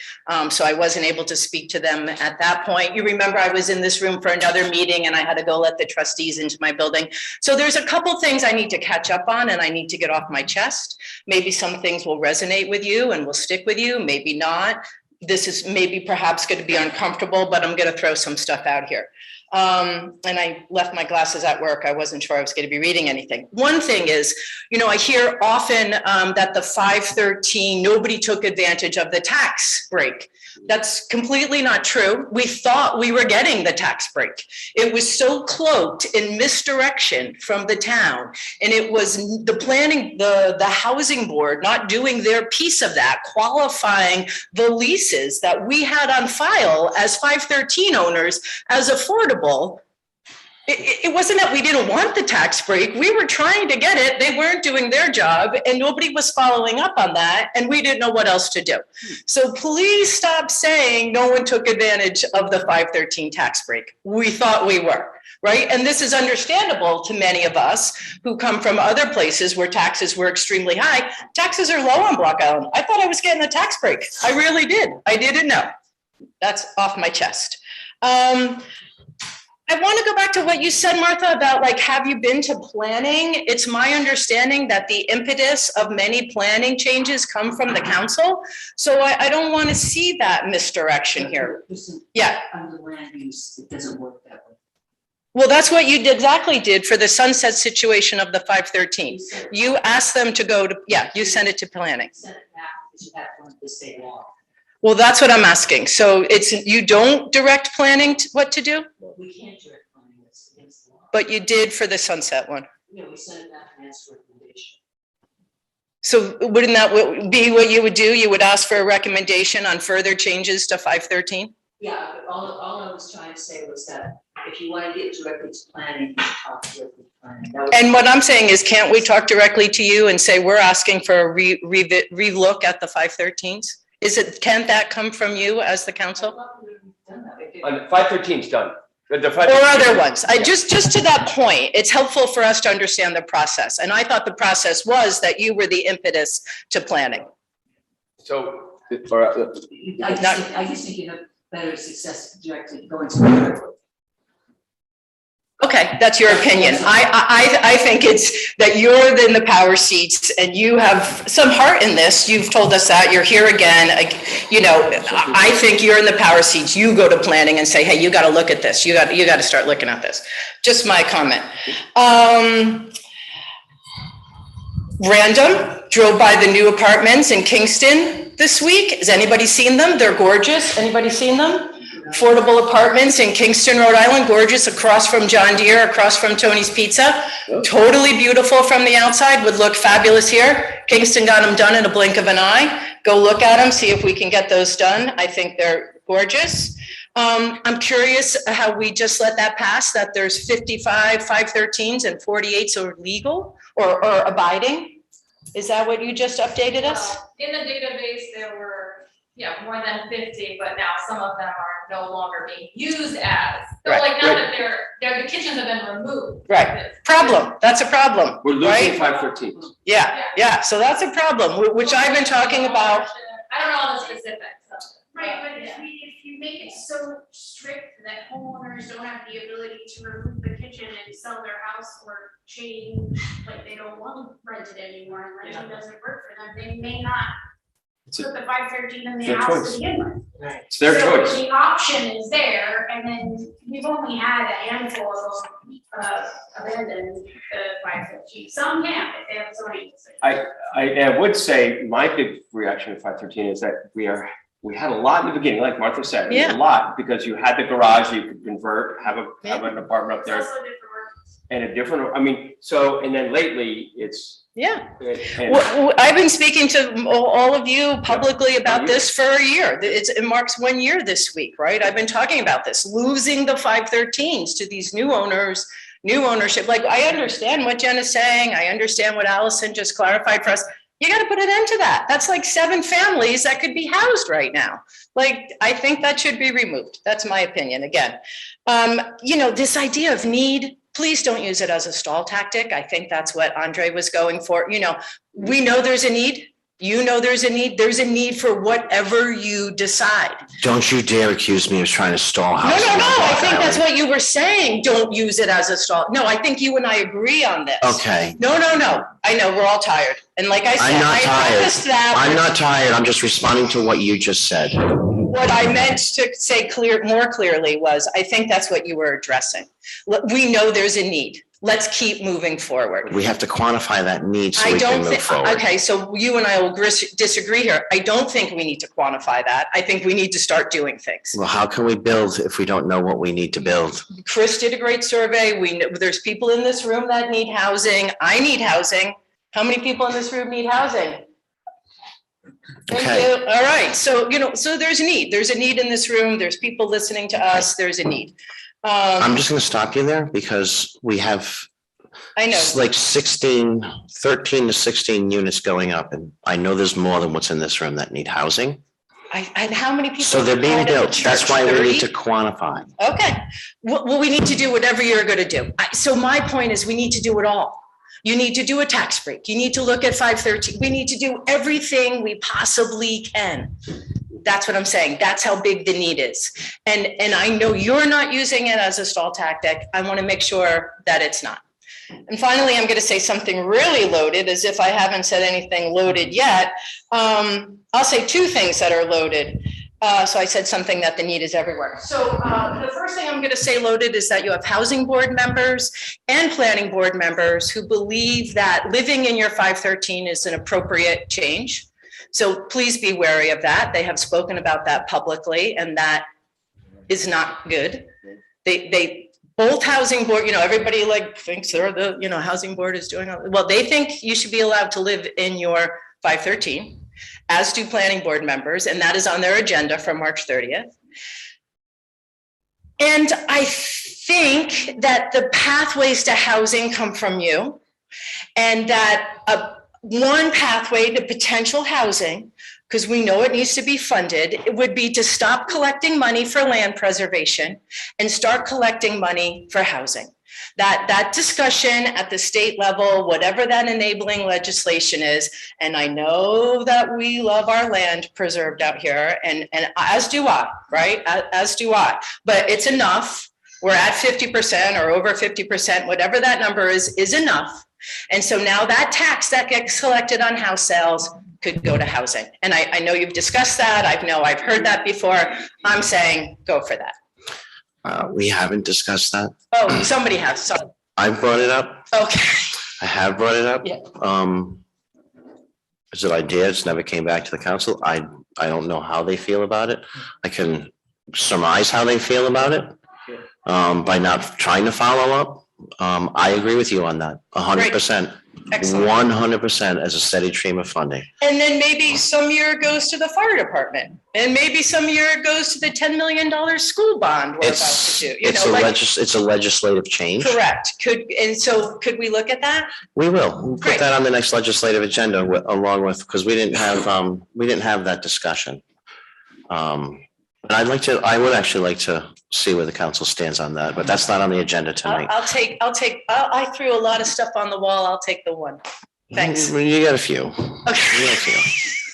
So I wasn't able to speak to them at that point. You remember I was in this room for another meeting and I had to go let the trustees into my building. So there's a couple things I need to catch up on and I need to get off my chest. Maybe some things will resonate with you and will stick with you, maybe not. This is maybe perhaps going to be uncomfortable, but I'm going to throw some stuff out here. And I left my glasses at work. I wasn't sure I was going to be reading anything. One thing is, you know, I hear often that the 513, nobody took advantage of the tax break. That's completely not true. We thought we were getting the tax break. It was so cloaked in misdirection from the town. And it was the planning, the housing board not doing their piece of that, qualifying the leases that we had on file as 513 owners as affordable. It wasn't that we didn't want the tax break. We were trying to get it. They weren't doing their job and nobody was following up on that. And we didn't know what else to do. So please stop saying no one took advantage of the 513 tax break. We thought we were, right? And this is understandable to many of us who come from other places where taxes were extremely high. Taxes are low on Block Island. I thought I was getting a tax break. I really did. I didn't know. That's off my chest. I want to go back to what you said, Martha, about like, have you been to planning? It's my understanding that the impetus of many planning changes come from the council. So I don't want to see that misdirection here. Yeah. Under land use, it doesn't work that way. Well, that's what you exactly did for the sunset situation of the 513. You asked them to go to, yeah, you sent it to planning. Send it back because you have one to say law. Well, that's what I'm asking. So it's, you don't direct planning what to do, We can't direct planning, it's against the law. but you did for the sunset one. Yeah, we sent it back and asked for recommendation. So wouldn't that be what you would do? You would ask for a recommendation on further changes to 513? Yeah, but all I was trying to say was that if you want to get directly to planning, you should talk directly to planning. That was- And what I'm saying is, can't we talk directly to you and say, we're asking for a relook at the 513s? Can't that come from you as the I council? thought we would've done that. If it- On 513's done. The Or 513 other ones? Just to that point, it's helpful for us to understand the process. And I thought the process was that you were the impetus to planning. So, I just think you have better success directly going to the. Okay, that's your opinion. I think it's that you're in the power seats and you have some heart in this. You've told us that. You're here again. You know, I think you're in the power seats. You go to planning and say, hey, you got to look at this. You got to start looking at this. Just my comment. Random, drove by the new apartments in Kingston this week. Has anybody seen them? They're gorgeous. Anybody seen them? Affordable apartments in Kingston, Rhode Island, gorgeous, across from John Deere, across from Tony's Pizza. Totally beautiful from the outside, would look fabulous here. Kingston got them done in a blink of an eye. Go look at them, see if we can get those done. I think they're gorgeous. I'm curious how we just let that pass, that there's 55 513s and 48s are legal or abiding. Is that what you just updated us? In the database, there were more than 50, but now some of them are no longer being used as. So Right, like now that the kitchens have been removed. Right. Problem, that's a problem, We're losing right? 513. Yeah, so that's a problem, which I've been talking about. I don't know all the specifics of it. Right, but if you make it so strict that homeowners don't have the ability to remove the kitchen and sell their house or change, like they don't want to rent it anymore and renting doesn't work for them, they may not put the 513 in the Their house choice. to begin with. It's their So choice. the option is there, and then we've only had a handful of abandoned 513. Some can if they have zoning. I would say my big reaction to 513 is that we had a lot in the beginning, like Martha said, we had Yeah. a lot, because you had the garage, you could convert, have an apartment up It's there also different work. and a different, I mean, so, and then lately it's. Yeah. and- I've been speaking to all of you publicly about this for a year. It marks 1 year this week, right? I've been talking about this, losing the 513s to these new owners, new ownership. Like, I understand what Jen is saying. I understand what Allison just clarified for us. You got to put an end to that. That's like 7 families that could be housed right now. Like, I think that should be removed. That's my opinion. Again, this idea of need, please don't use it as a stall tactic. I think that's what Andre was going for. We know there's a need. There's a need. There's a need for whatever you decide. Don't you dare accuse me of trying to stall No, housing. on I Block think that's Island. what you were saying. Don't use it as a stall. No, I think you and I agree on this. Okay, No. I know, we're all tired. And like I said, I'm not I tired. prefaced that. I'm not tired. I'm just responding to what you just said. What I meant to say more clearly was, I think that's what you were addressing. We know there's a need. Let's keep moving forward. We have to quantify that need so I we can don't move think, forward. okay, so you and I will disagree here. I don't think we need to quantify that. I think we need to start doing things. Well, how can we build if we don't know what we need to build? Chris did a great survey. There's people in this room that need housing. I need housing. How many people in this room need housing? Thank Okay. you. All right. So, so there's a need. There's a need in this room. There's people listening to us. There's a need. I'm just gonna stop you there because we have I know. like 13 to 16 units going up. And I know there's more than what's in this room that need housing. And how many people? So they're being applied at the built. That's church? why we 30? need to quantify. Okay. Well, we need to do whatever you're going to do. So my point is we need to do it all. You need to do a tax break. You need to look at 513. We need to do everything we possibly can. That's what I'm saying. That's how big the need is. And I know you're not using it as a stall tactic. I want to make sure that it's not. And finally, I'm going to say something really loaded, as if I haven't said anything loaded yet. I'll say 2 things that are loaded. So I said something that the need is everywhere. So the first thing I'm going to say loaded is that you have housing board members and planning board members who believe that living in your 513 is an appropriate change. So please be wary of that. They have spoken about that publicly, and that is not good. They both housing board, everybody thinks they're the, housing board is doing, well, they think you should be allowed to live in your 513, as do planning board members, and that is on their agenda for March 30th. And I think that the pathways to housing come from you, and that one pathway to potential housing, because we know it needs to be funded, it would be to stop collecting money for land preservation and start collecting money for housing. That discussion at the state level, whatever that enabling legislation is, and I know that we love our land preserved out here, and as do I, right? As do I, but it's enough. We're at 50% or over 50%, whatever that number is enough. And so now that tax that gets collected on house sales could go to housing. And I know you've discussed that. I've heard that before. I'm saying go for that. We haven't discussed that. Oh, somebody has, sorry. I brought it up. Okay. I have brought it up. Yeah. It's an idea. It's never came back to the council. I don't know how they feel about it. I can surmise how they feel about it by not trying to follow up. I agree with you on that, 100%. Excellent. 100% as a steady stream of funding. And then maybe some year it goes to the fire department, and maybe some year it goes to the $10 million school bond we're about to do. It's a legislative change. Correct. Could we look at that? We will. We'll Great. put that on the next legislative agenda along with, because we didn't have that discussion. And I would actually like to see where the council stands on that, but that's not on the agenda tonight. I threw a lot of stuff on the wall. I'll take the one. Thanks. You got a few. Okay. You got a few.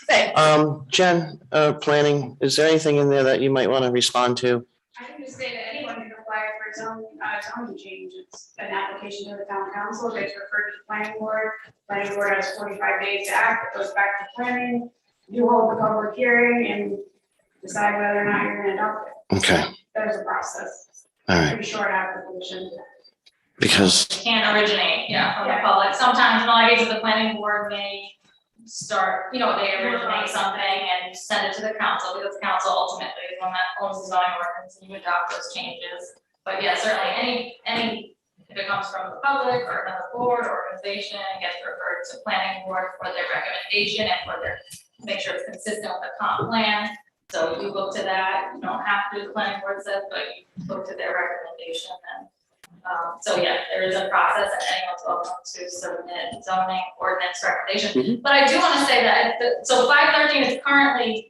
Thanks. Jen, planning, is there anything in there that you might want to respond to? I can just say that anyone can apply for zoning change. It's an application to the town council, it gets referred to the planning board. Planning board has 45 days to act, it goes back to planning. You hold the public hearing and decide whether or not you're gonna adopt it. Okay, There's a process, all right, pretty short application. because, Can't originate, from the public. Sometimes, in a lot of cases, the planning board may start, they originate something and send it to the council, because council ultimately is one that owns the zoning ordinance, and you adopt those changes. But yeah, certainly any, if it comes from the public or another board or organization, it gets referred to planning board for their recommendation and for their, make sure it's consistent with the comp plan. So you look to that, you don't have to do the planning board says, but you look to their recommendation and so yeah, there is a process and anyone's welcome to submit zoning ordinance recommendation. But I do want to say that, so 513 is currently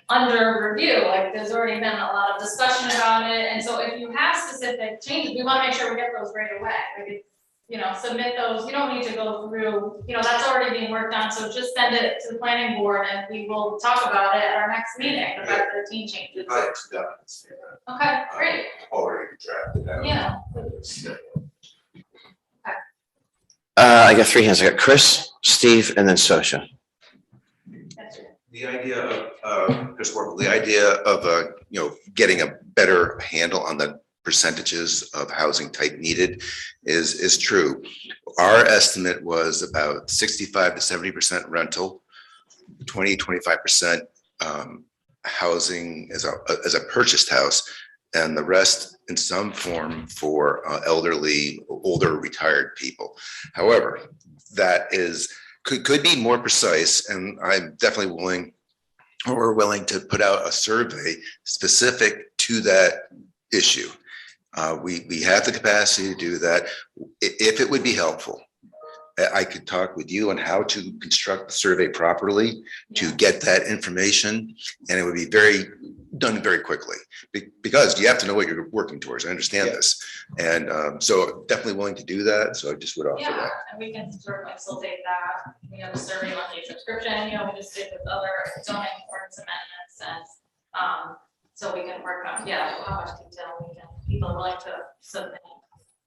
under review, like there's already been a lot of discussion about it. And so if you have specific changes, we want to make sure we get those right away. Like, submit those, you don't need to go through, that's already being worked on. So just send it to the planning board and we will talk about it at our next meeting, the 513 changes. Okay, great. Already drafted out. Yeah. I got three hands. I got Chris, Steve, and then Sosha. The idea of, Chris Warble, the idea of, getting a better handle on the percentages of housing type needed is true. Our estimate was about 65 to 70% rental, 20-25% housing as a purchased house, and the rest in some form for elderly, older, retired people. However, that could be more precise, and I'm definitely willing to put out a survey specific to that issue. We have the capacity to do that. If it would be helpful, I could talk with you on how to construct the survey properly to get that information, and it would be done very quickly because you have to know what you're working towards. I understand this, and so definitely willing to do that. So I just would offer that. And we can sort of facilitate that. We have a survey monthly subscription, we just did with other zoning ordinance amendments and so we can work on, how much detail people are willing to submit.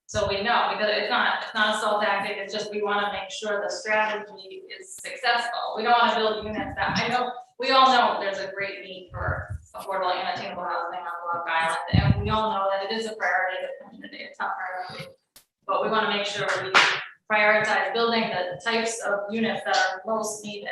So we know, because it's not a sole tactic, it's just we want to make sure the strategy is successful. We don't want to build units that, we all know there's a great need for affordable and attainable housing on Block Island, and we all know that it is a priority of the community, it's not priority. But we want to make sure we prioritize building the types of units that are most needed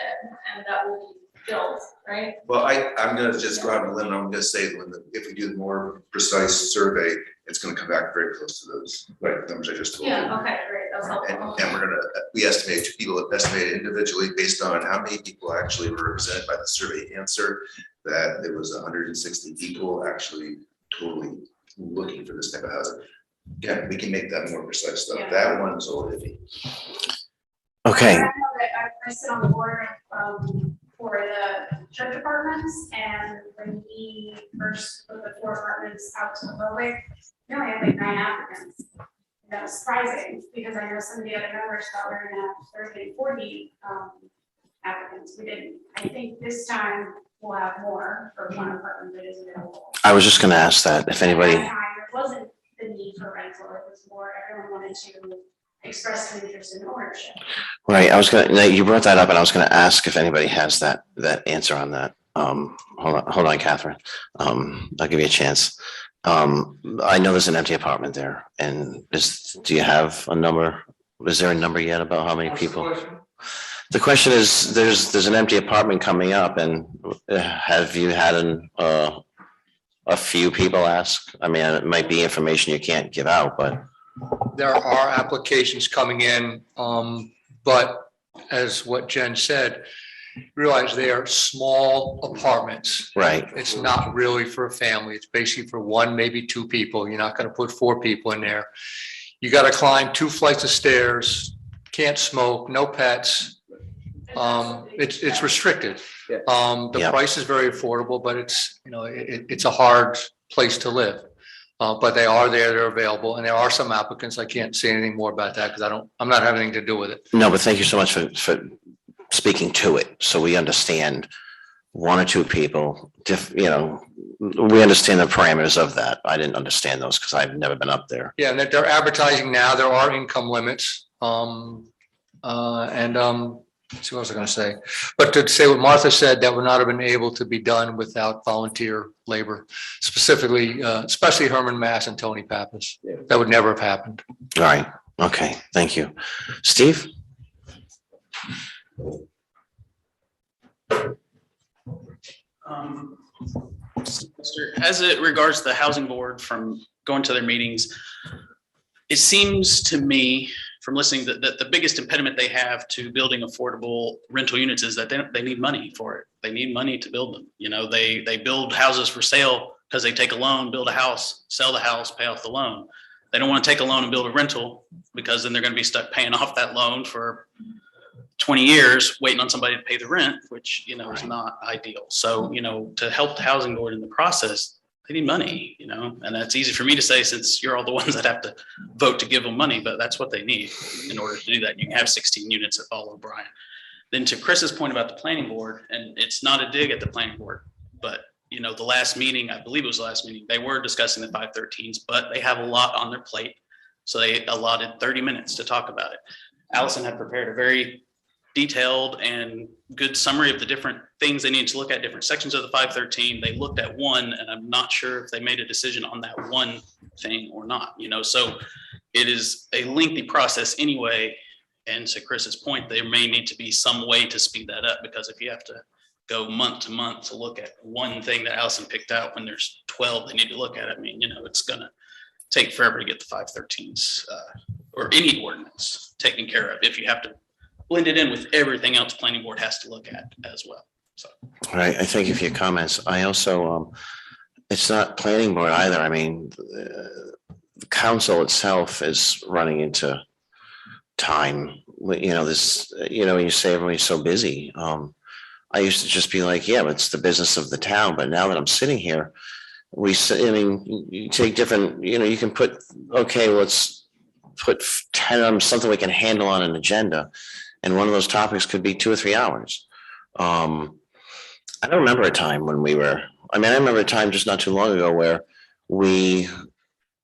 and that will be built, right? Well, I'm gonna just go out on a limb, and I'm gonna say that if we do the more precise survey, it's gonna come back very close to those numbers I just told you. Yeah, okay, great, that's helpful. And we estimate, people have estimated individually based on how many people actually were represented by the survey answer, that there was 160 people actually totally looking for this type of housing. Yeah, we can make that more precise though. Yeah. That one's already. Okay, I know that I sit on the board for the church apartments, and when we first put the 4 apartments out to the public, we only had like 9 applicants. That was surprising, because I know some of the other members thought we were gonna have 30, 40 applicants. We didn't. I think this time we'll have more for one apartment that is available. I was just gonna ask that if anybody, At that time, it wasn't the need for rental, it was more everyone wanted to express an interest in ownership. right, you brought that up and I was gonna ask if anybody has that answer on that. Hold on, Catherine. I'll give you a chance. I know there's an empty apartment there, and do you have a number? Is there a number yet about how many people? The question is, there's an empty apartment coming up, and have you had a few people ask? I mean, it might be information you can't give out, but. There are applications coming in, but as what Jen said, realize they are small apartments. Right. It's not really for a family. It's basically for 1, maybe 2 people. You're not going to put 4 people in there. You got to climb 2 flights of stairs, can't smoke, no pets. It's restricted. Yeah. The Yeah. price is very affordable, but it's, it's a hard place to live. But they are there, they're available, and there are some applicants. I can't say anything more about that because I'm not having anything to do with it. No, but thank you so much for speaking to it. So we understand one or two people, we understand the parameters of that. I didn't understand those because I've never been up there. Yeah, and that they're advertising now. There are income limits. Let's see what was I gonna say? But to say what Martha said, that would not have been able to be done without volunteer labor, specifically, especially Herman Mass and Tony Pappas. Yeah. That would never have happened. All right. Okay. Thank you. Steve? As it regards the housing board from going to their meetings, it seems to me from listening that the biggest impediment they have to building affordable rental units is that they need money for it. They need money to build them. They build houses for sale because they take a loan, build a house, sell the house, pay off the loan. They don't want to take a loan and build a rental because then they're going to be stuck paying off that loan for 20 years, waiting on somebody to pay the rent, which, is not ideal. So, to help the housing board in the process, they need money, and that's easy for me to say since you're all the ones that have to vote to give them money, but that's what they need in order to do that. You can have 16 units at All O'Brien. Then to Chris's point about the planning board, and it's not a dig at the planning board, but the last meeting, I believe it was the last meeting, they were discussing the 513s, but they have a lot on their plate. So they allotted 30 minutes to talk about it. Allison had prepared a very detailed and good summary of the different things they need to look at, different sections of the 513. They looked at one, and I'm not sure if they made a decision on that one thing or not, so it is a lengthy process anyway. And to Chris's point, there may need to be some way to speed that up, because if you have to go month to month to look at one thing that Allison picked out when there's 12 they need to look at, it's gonna take forever to get the 513s or any ordinance taken care of if you have to blend it in with everything else planning board has to look at as well. So. All right. I thank you for your comments. I also, it's not planning board either. The council itself is running into time. When you say everybody's so busy. I used to just be like, yeah, it's the business of the town. But now that I'm sitting here, you take different, you can put, okay, let's put 10 something we can handle on an agenda. And one of those topics could be 2 or 3 hours. I don't remember a time when I remember a time just not too long ago where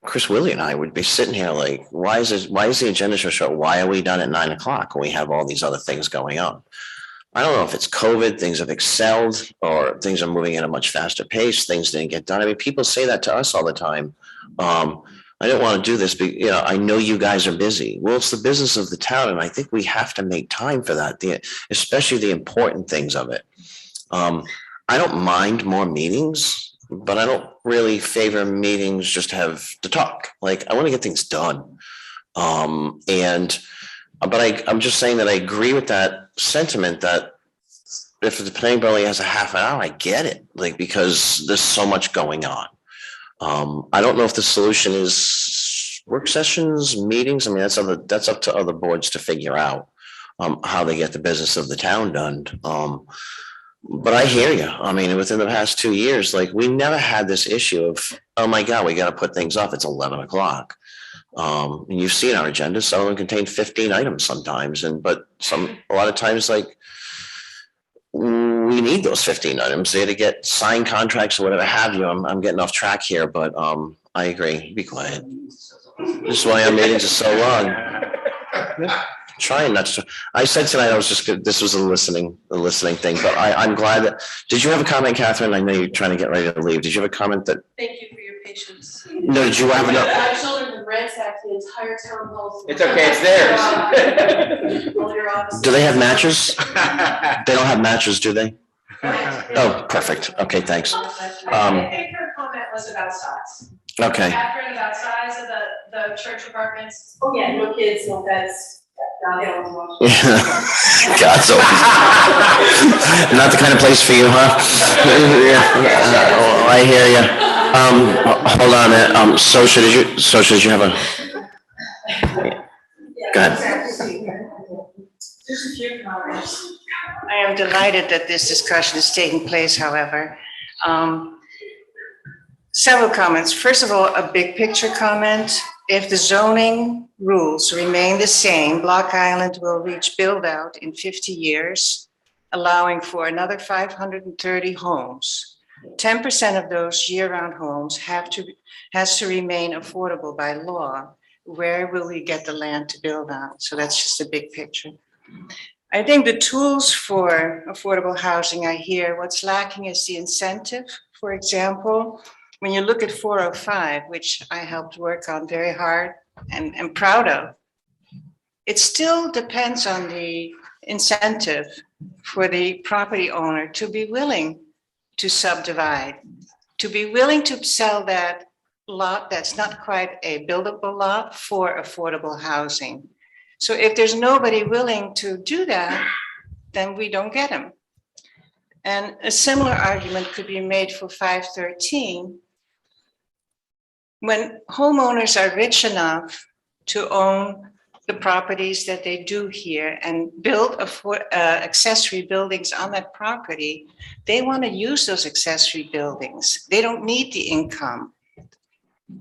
Chris Willie and I would be sitting here like, why is the agenda so short? Why are we done at 9 o'clock when we have all these other things going on? I don't know if it's COVID, things have excelled, or things are moving at a much faster pace. Things didn't get done. People say that to us all the time. I don't want to do this, but I know you guys are busy. Well, it's the business of the town, and I think we have to make time for that, especially the important things of it. I don't mind more meetings, but I don't really favor meetings just to have to talk. Like, I want to get things done. But I'm just saying that I agree with that sentiment that if the planning board only has a half an hour, I get it, because there's so much going on. I don't know if the solution is work sessions, meetings. That's up to other boards to figure out how they get the business of the town done. But I hear you. Within the past 2 years, we never had this issue of, oh my God, we got to put things off. It's 11 o'clock. And you've seen our agenda. Some of them contain 15 items sometimes. A lot of times, we need those 15 items there to get signed contracts or whatever have you. I'm getting off track here, but I agree. Be quiet. This is why our meetings are so long. Trying not to. I said tonight this was a listening thing, but I'm glad that. Did you have a comment, Catherine? I know you're trying to get ready to leave. Did you have a comment that? Thank you for your patience. No, did you have enough? My children have ransacked the entire town hall. It's okay, it's theirs. All your offices. Do they have matches? They don't have matches, do they? Oh, perfect. Okay, thanks. I think her comment was about size. Okay. Catherine, about size of the church apartments. Oh, yeah, no kids, no pets. God, so not the kind of place for you, huh? I hear you. Hold on a minute. Social, did you have a? Go ahead. There's a few comments. I am delighted that this discussion is taking place, however. Several comments. First of all, a big picture comment. If the zoning rules remain the same, Block Island will reach build out in 50 years, allowing for another 530 homes. 10% of those year-round homes has to remain affordable by law. Where will we get the land to build on? So that's just a big picture. I think the tools for affordable housing are here. What's lacking is the incentive. For example, when you look at 405, which I helped work on very hard and am proud of, it still depends on the incentive for the property owner to be willing to subdivide, to be willing to sell that lot that's not quite a buildable lot for affordable housing. So if there's nobody willing to do that, then we don't get them. And a similar argument could be made for 513. When homeowners are rich enough to own the properties that they do here and build accessory buildings on that property, they want to use those accessory buildings. They don't need the income.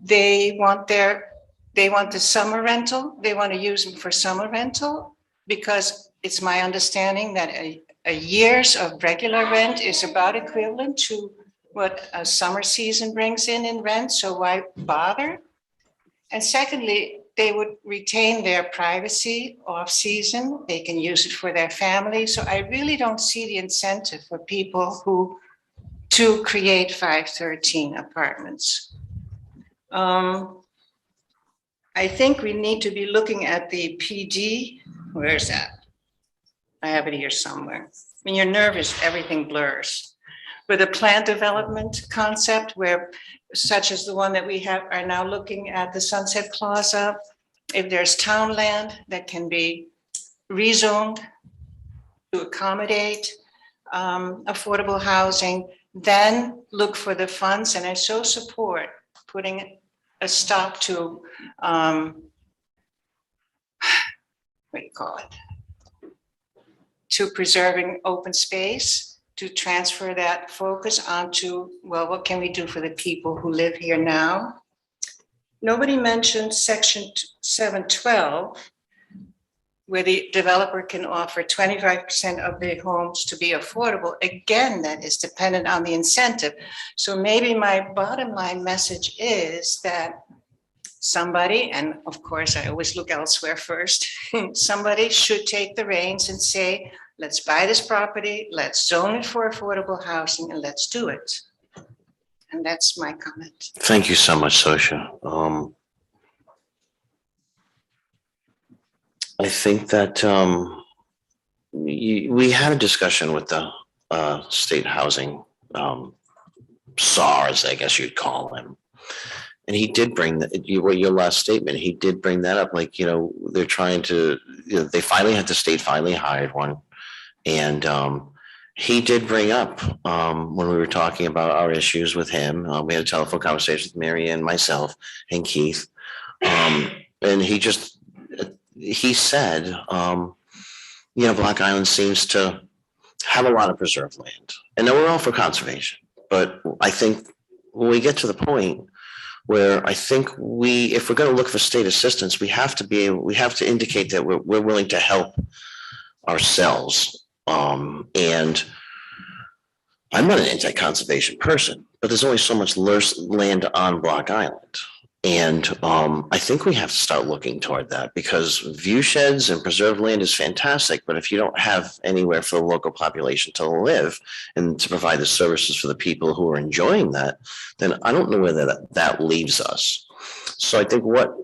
They want the summer rental. They want to use them for summer rental because it's my understanding that a year's of regular rent is about equivalent to what a summer season brings in rent, so why bother? And secondly, they would retain their privacy off-season. They can use it for their family. So I really don't see the incentive for people to create 513 apartments. I think we need to be looking at the PD. Where is that? I have it here somewhere. When you're nervous, everything blurs. With a plant development concept where, such as the one that we are now looking at, the Sunset Plaza, if there's town land that can be rezoned to accommodate affordable housing, then look for the funds. And I so support putting a stop to, what do you call it? To preserving open space, to transfer that focus onto, well, what can we do for the people who live here now? Nobody mentioned section 712, where the developer can offer 25% of the homes to be affordable. Again, that is dependent on the incentive. So maybe my bottom line message is that somebody, and of course I always look elsewhere first, somebody should take the reins and say, let's buy this property, let's zone it for affordable housing, and let's do it. And that's my comment. Thank you so much, Sosha. I think that we had a discussion with the state housing SARs, I guess you'd call them. And he did bring your last statement, he did bring that up, like, they're trying to, they finally had, the state finally hired one. And he did bring up when we were talking about our issues with him, we had a telephone conversation with Mary Ann, myself, and Keith. And he said, Block Island seems to have a lot of preserved land. And then we're all for conservation. But I think when we get to the point where I think if we're going to look for state assistance, we have to indicate that we're willing to help ourselves. And I'm not an anti-conservation person, but there's only so much land on Block Island. And I think we have to start looking toward that, because view sheds and preserved land is fantastic. But if you don't have anywhere for the local population to live and to provide the services for the people who are enjoying that, then I don't know where that leaves us. So I think what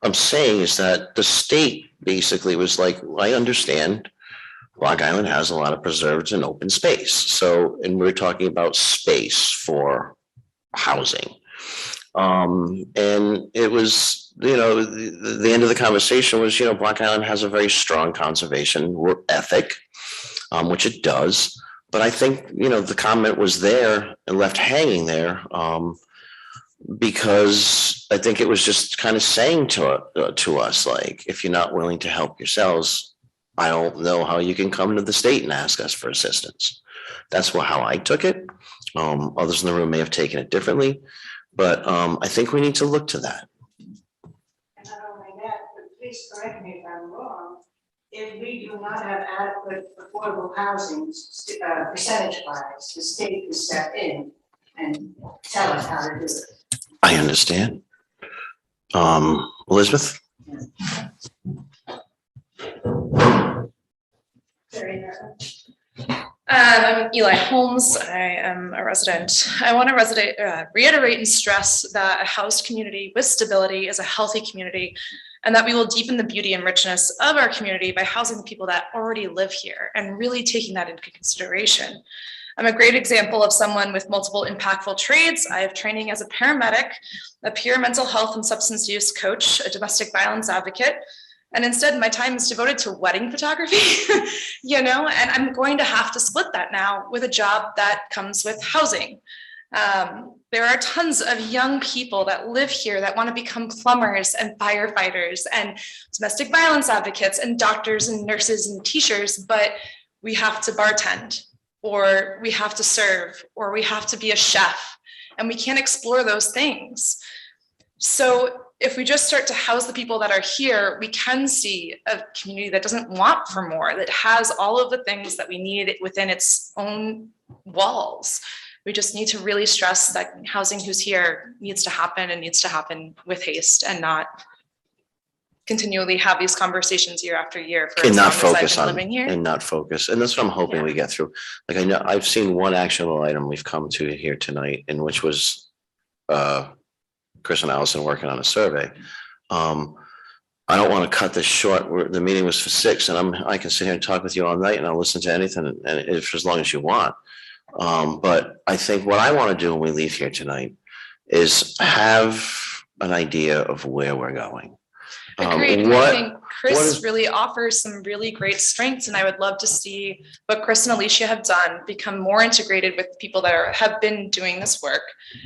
I'm saying is that the state basically was like, I understand Block Island has a lot of preserved and open space. So, and we're talking about space for housing. And it was, the end of the conversation was, Block Island has a very strong conservation ethic, which it does. But I think, the comment was there and left hanging there because I think it was just kind of saying to us, like, if you're not willing to help yourselves, I don't know how you can come to the state and ask us for assistance. That's how I took it. Others in the room may have taken it differently, but I think we need to look to that. And not only that, but please correct me if I'm wrong, if we do not have adequate affordable housing, percentage-wise, the state can step in and tell us how to do it. I understand. Elizabeth? I'm Eli Holmes. I am a resident. I want to reiterate and stress that a housed community with stability is a healthy community, and that we will deepen the beauty and richness of our community by housing the people that already live here and really taking that into consideration. I'm a great example of someone with multiple impactful trades. I have training as a paramedic, a peer mental health and substance use coach, a domestic violence advocate, and instead my time is devoted to wedding photography, and I'm going to have to split that now with a job that comes with housing. There are tons of young people that live here that want to become plumbers and firefighters and domestic violence advocates and doctors and nurses and teachers, but we have to bartend, or we have to serve, or we have to be a chef, and we can't explore those things. So if we just start to house the people that are here, we can see a community that doesn't want for more, that has all of the things that we need within its own walls. We just need to really stress that housing who's here needs to happen, and needs to happen with haste, and not continually have these conversations year after year for as And long not as I've focus been on, living here. and not focus. And that's what I'm hoping we get through. Like, I know, I've seen one actionable item we've come to here tonight, in which was Chris and Allison working on a survey. I don't want to cut this short. The meeting was for 6, and I can sit here and talk with you all night, and I'll listen to anything, and if as long as you want. But I think what I want to do when we leave here tonight is have an idea of where we're going. Agreed. And I think Chris is- really offers some really great strengths, and I would love to see what Chris and Alicia have done, become more integrated with people that have been doing this work,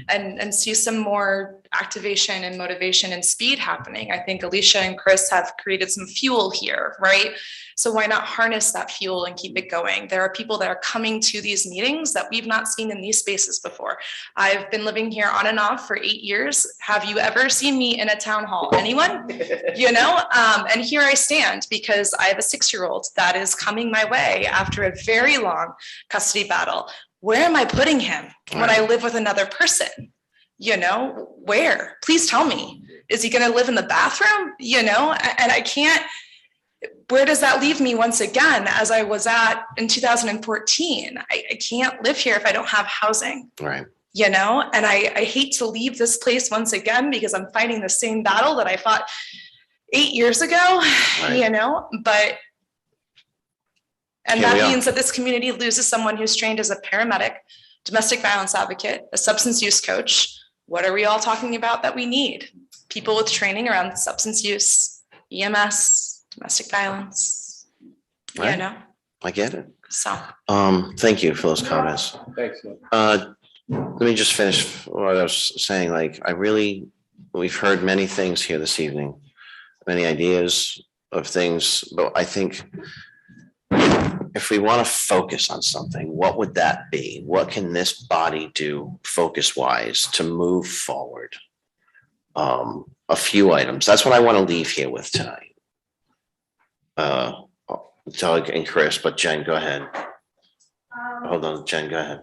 and see some more activation and motivation and speed happening. I think Alicia and Chris have created some fuel here, right? So why not harness that fuel and keep it going? There are people that are coming to these meetings that we've not seen in these spaces before. I've been living here on and off for 8 years. Have you ever seen me in a town hall? Anyone? And here I stand because I have a 6-year-old that is coming my way after a very long custody battle. Where am I putting him when I live with another person? Where? Please tell me. Is he going to live in the bathroom? And I can't. Where does that leave me once again, as I was at in 2014? I can't live here if I don't have housing. Right. And I hate to leave this place once again because I'm fighting the same battle that I fought 8 years ago, but that means that this community loses someone who's trained as a paramedic, domestic violence advocate, a substance use coach. What are we all talking about that we need? People with training around substance use, EMS, domestic violence, Right. I get it. So. Thank you for those comments. Thanks. Let me just finish what I was saying. We've heard many things here this evening, many ideas of things, but I think if we want to focus on something, what would that be? What can this body do focus-wise to move forward? A few items. That's what I want to leave here with tonight. Doug and Chris, but Jen, go ahead. Hold on, Jen, go ahead.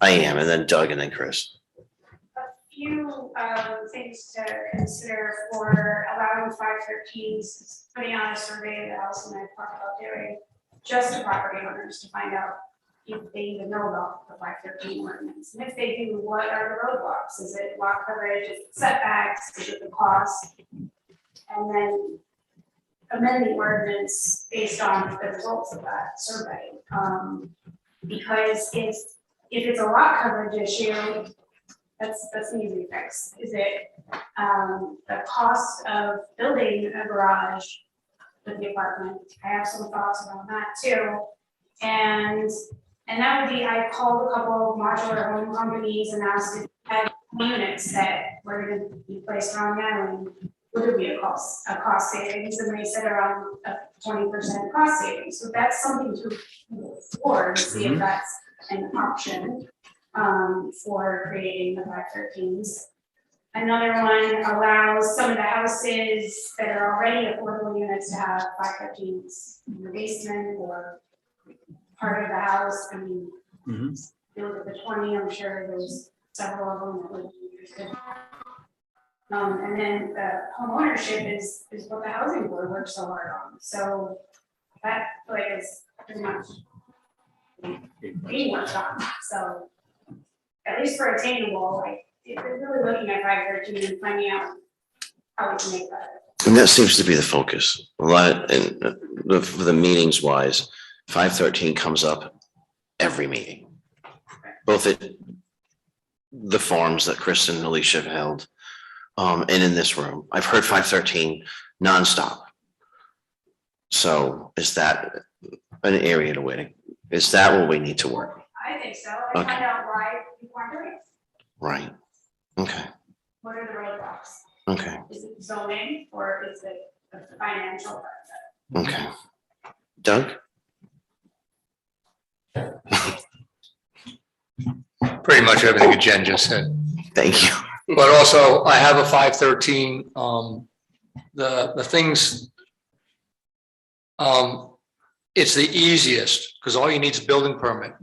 I am, and then Doug and then Chris. A few things to consider for allowing 513s, putting on a survey that Allison and I talked about doing, just to property owners to find out if they even know about the 513 ordinance. And if they do, what are the roadblocks? Is it lot coverage, is it setbacks, is it the cost? And then amend the ordinance based on the results of that survey. Because if it's a lot coverage issue, that's an easy fix. Is it the cost of building a garage with the apartment? I have some thoughts around that too. And that would be, I called a couple of modular home companies and asked if they had units that were gonna be placed around the island. Would it be a cost savings? And they said around 20% cost savings. So that's something to explore and see if that's an option for creating the 513s. Another one allows some of the houses that are already affordable units to have 513s in the basement or part of the house. I mean, you look at the 20, I'm sure there's several of them that would be interested. And then home ownership is what the housing board works so hard on. So that like is pretty much being worked on. So at least for attainable, like if we're really looking at 513 and finding out how we can make that. And that seems to be the focus. A lot, and for the meetings wise, 513 comes up every meeting. Both at the forums that Chris and Alicia have held, and in this room. I've heard 513 nonstop. So is that an area to win? Is that what we need to work? I think so. And find out why people aren't doing it. Right. Okay. What are the roadblocks? Okay. Is it zoning or is it the financial part of Okay. Doug? Pretty much everything that Jen just said. Thank you. But also, I have a 513, the things, it's the easiest, because all you need is a building permit,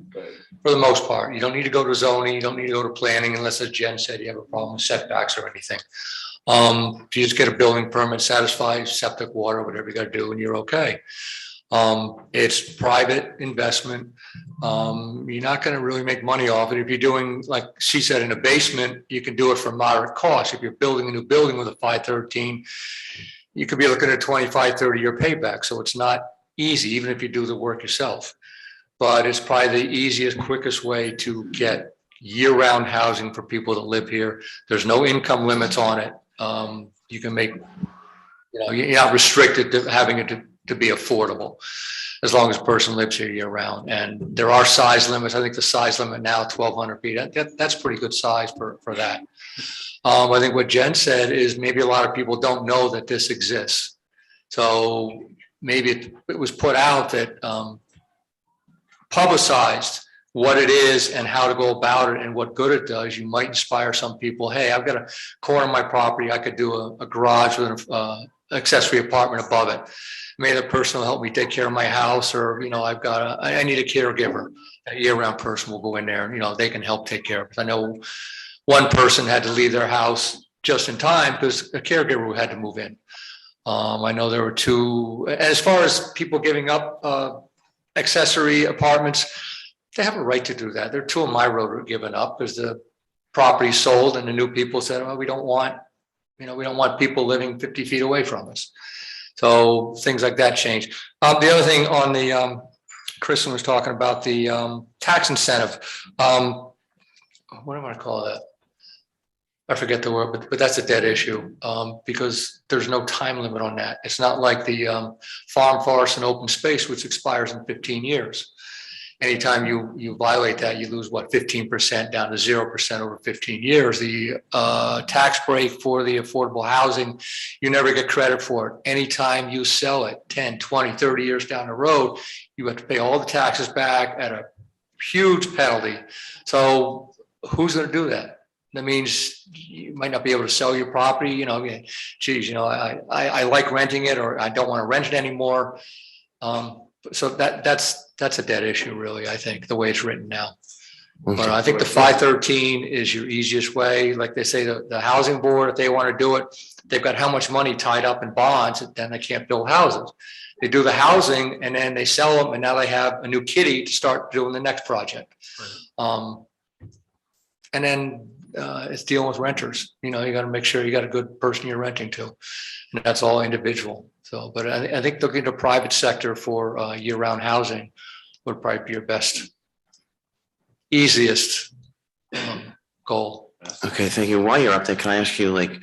for the most part. You don't need to go to zoning, you don't need to go to planning, unless, as Jen said, you have a problem with setbacks or anything. If you just get a building permit, satisfy septic, water, whatever you gotta do, and you're okay. It's private investment. You're not gonna really make money off it. If you're doing, like she said, in a basement, you can do it for moderate cost. If you're building a new building with a 513, you could be looking at 25, 30-year payback. So it's not easy, even if you do the work yourself. But it's probably the easiest, quickest way to get year-round housing for people that live here. There's no income limits on it. You can make, you're not restricted to having it to be affordable, as long as a person lives here year round. And there are size limits. I think the size limit now, 1,200 feet, that's pretty good size for that. I think what Jen said is maybe a lot of people don't know that this exists. So maybe it was put out that publicized what it is and how to go about it and what good it does. You might inspire some people. Hey, I've got a corner of my property. I could do a garage with an accessory apartment above it. Maybe the person will help me take care of my house, or, I need a caregiver. A year-round person will go in there, they can help take care of it. I know one person had to leave their house just in time because a caregiver had to move in. I know there were two, as far as people giving up accessory apartments, they have a right to do that. There are two on my road were given up because the property sold and the new people said, oh, we don't want people living 50 feet away from us. So things like that change. The other thing on the, Kristen was talking about the tax incentive. What am I gonna call that? I forget the word, but that's a dead issue because there's no time limit on that. It's not like the farm, forest, and open space, which expires in 15 years. Anytime you violate that, you lose 15% down to 0% over 15 years. The tax break for the affordable housing, you never get credit for it. Anytime you sell it 10, 20, 30 years down the road, you have to pay all the taxes back at a huge penalty. So who's going to do that? That means you might not be able to sell your property. I like renting it, or I don't want to rent it anymore. So that's a dead issue, really, I think, the way it's written now. But I think the 513 is your easiest way. Like they say, the housing board, if they want to do it, they've got how much money tied up in bonds, and then they can't build houses. They do the housing and then they sell them, and now they have a new kitty to start doing the next project. And then it's dealing with renters. You got to make sure you got a good person you're renting to, and that's all individual. So, but I think looking to private sector for year-round housing would probably be your best, easiest goal. Okay, thank you. While you're up there, can I ask you,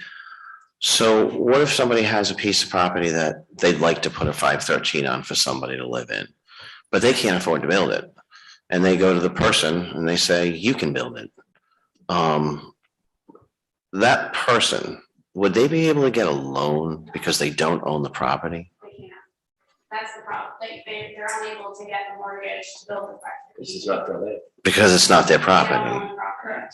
so what if somebody has a piece of property that they'd like to put a 513 on for somebody to live in, but they can't afford to build it? And they go to the person and they say, you can build it. That person, would they be able to get a loan because they don't own the property? That's the problem, like, they're unable to get the mortgage to build the. This is not their land. Because it's not their They don't property. own the property.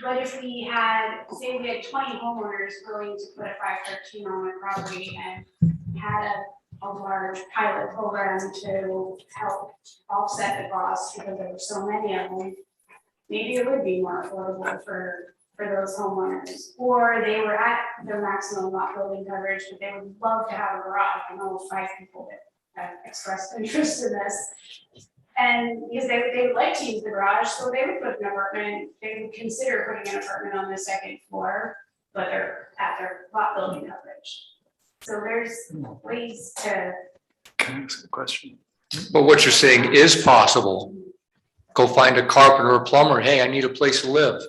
But if we had, say we had 20 homeowners willing to put a 513 on their property and had a large pilot program to help offset the costs because there were so many of them, maybe it would be more affordable for those homeowners. Or they were at their maximum lot building coverage, but they would love to have a garage. I know 5 people that have expressed interest in this. And because they would like to use the garage, so they would put an apartment, they would consider putting an apartment on the second floor, but they're at their lot building coverage. So there's ways to. Can I ask a question? But what you're saying is possible. Go find a carpenter or plumber. Hey, I need a place to live.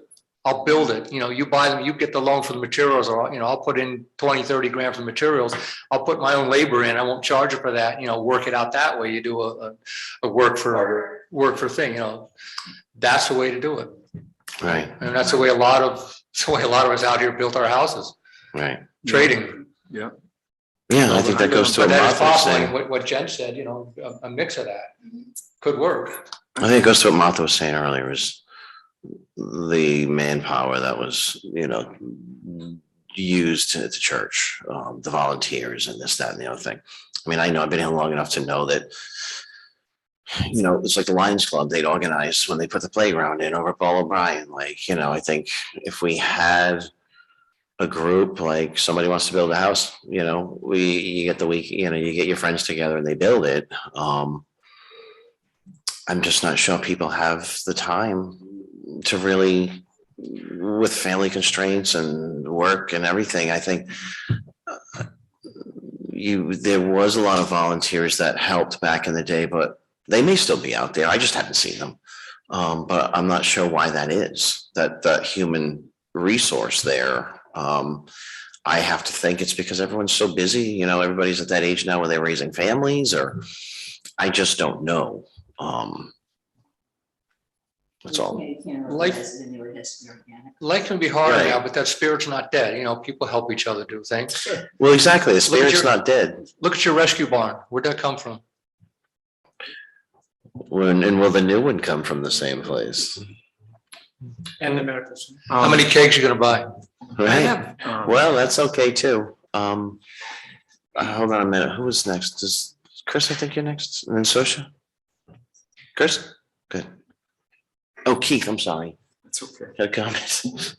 I'll build it. You know, you buy them, you get the loan for the materials, or, you know, I'll put in 20, 30 grand for the materials. I'll put my own labor in. I won't charge you for that, you know, work it out that way. You do a work for thing, you know, that's the way to do it. Right, And that's the way a lot of us out here built our houses, right. trading. Yeah. Yeah, I think that goes to But what that is Martha was possible. saying. What Jen said, you know, a mix of that could work. I think it goes to what Martha was saying earlier, is the manpower that was, you know, used at the church, the volunteers and this, that, and the other thing. I mean, I know I've been here long enough to know that, you know, it's like the Lions Club, they'd organize when they put the playground in over at Paul O'Brien. Like, you know, I think if we had a group, like somebody wants to build a house, you know, you get the week, you know, you get your friends together and they build it. I'm just not sure people have the time to really, with family constraints and work and everything. I think there was a lot of volunteers that helped back in the day, but they may still be out there. I just haven't seen them. But I'm not sure why that is, that human resource there. I have to think it's because everyone's so busy, you know, everybody's at that age now where they're raising families, or I just don't know. That's all. Life can be hard Right. now, but that spirit's not dead. You know, people help each other do things. Well, exactly. The Look at spirit's your- not dead. Look at your rescue barn. Where'd that come from? And will the new one come from the same place? And the medical center. How many kegs you gonna buy? Right. Well, that's okay too. Hold on a minute. Who was next? Does Chris, I think you're next, and then Sosha? Chris? Good. Oh, Keith, I'm sorry. It's okay. Got a comment?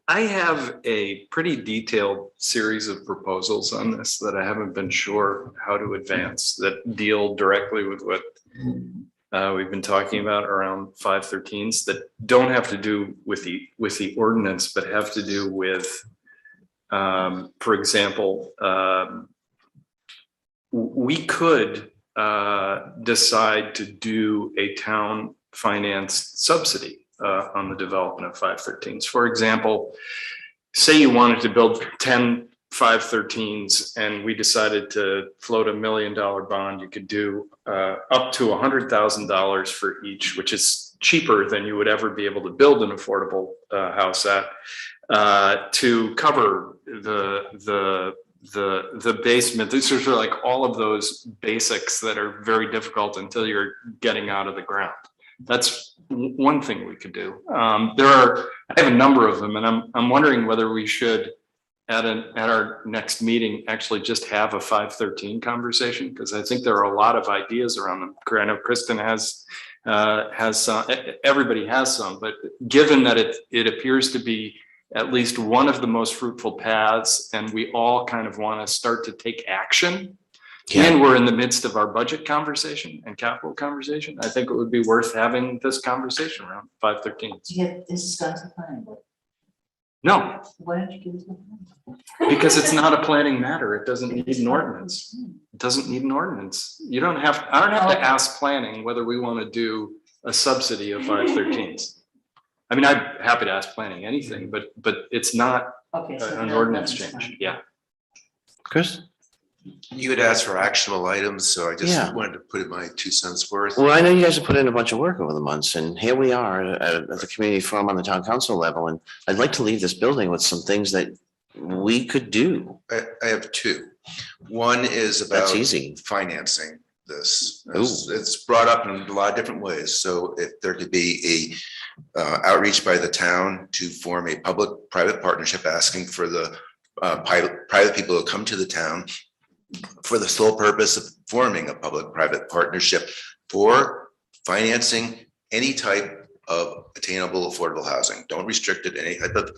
I have a pretty detailed series of proposals on this that I haven't been sure how to advance, that deal directly with what we've been talking about around 513s, that don't have to do with the ordinance, but have to do with, for example, we could decide to do a town financed subsidy on the development of 513s. For example, say you wanted to build 10 513s and we decided to float $1 million bond, you could do up to $100,000 for each, which is cheaper than you would ever be able to build an affordable house at, to cover the basement. These are sort of like all of those basics that are very difficult until you're getting out of the ground. That's one thing we could do. I have a number of them, and I'm wondering whether we should at our next meeting actually just have a 513 conversation, because I think there are a lot of ideas around them. I know Kristen has some, everybody has some, but given that it appears to be at least one of the most fruitful paths, and we all kind of want to start to take action. Yeah. And we're in the midst of our budget conversation and capital conversation. I think it would be worth having this conversation around 513. Yeah, this is gone to planning board. No, Why don't you give it to them? because it's not a planning matter. It doesn't need an ordinance. It doesn't need an ordinance. I don't have to ask planning whether we want to do a subsidy of 513s. I mean, I'm happy to ask planning anything, but it's not Okay, so an that- ordinance that's change. fine. Yeah. Chris? You had asked for actionable items, so I Yeah. just wanted to put in my 2 cents worth. Well, I know you guys have put in a bunch of work over the months, and here we are at the community forum on the town council level, and I'd like to leave this building with some things that we could do. I have 2. One is about. That's easy. Financing this. Ooh. It's brought up in a lot of different ways. So if there could be a outreach by the town to form a public-private partnership asking for the private people to come to the town for the sole purpose of forming a public-private partnership for financing any type of attainable affordable housing. Don't restrict it to any type of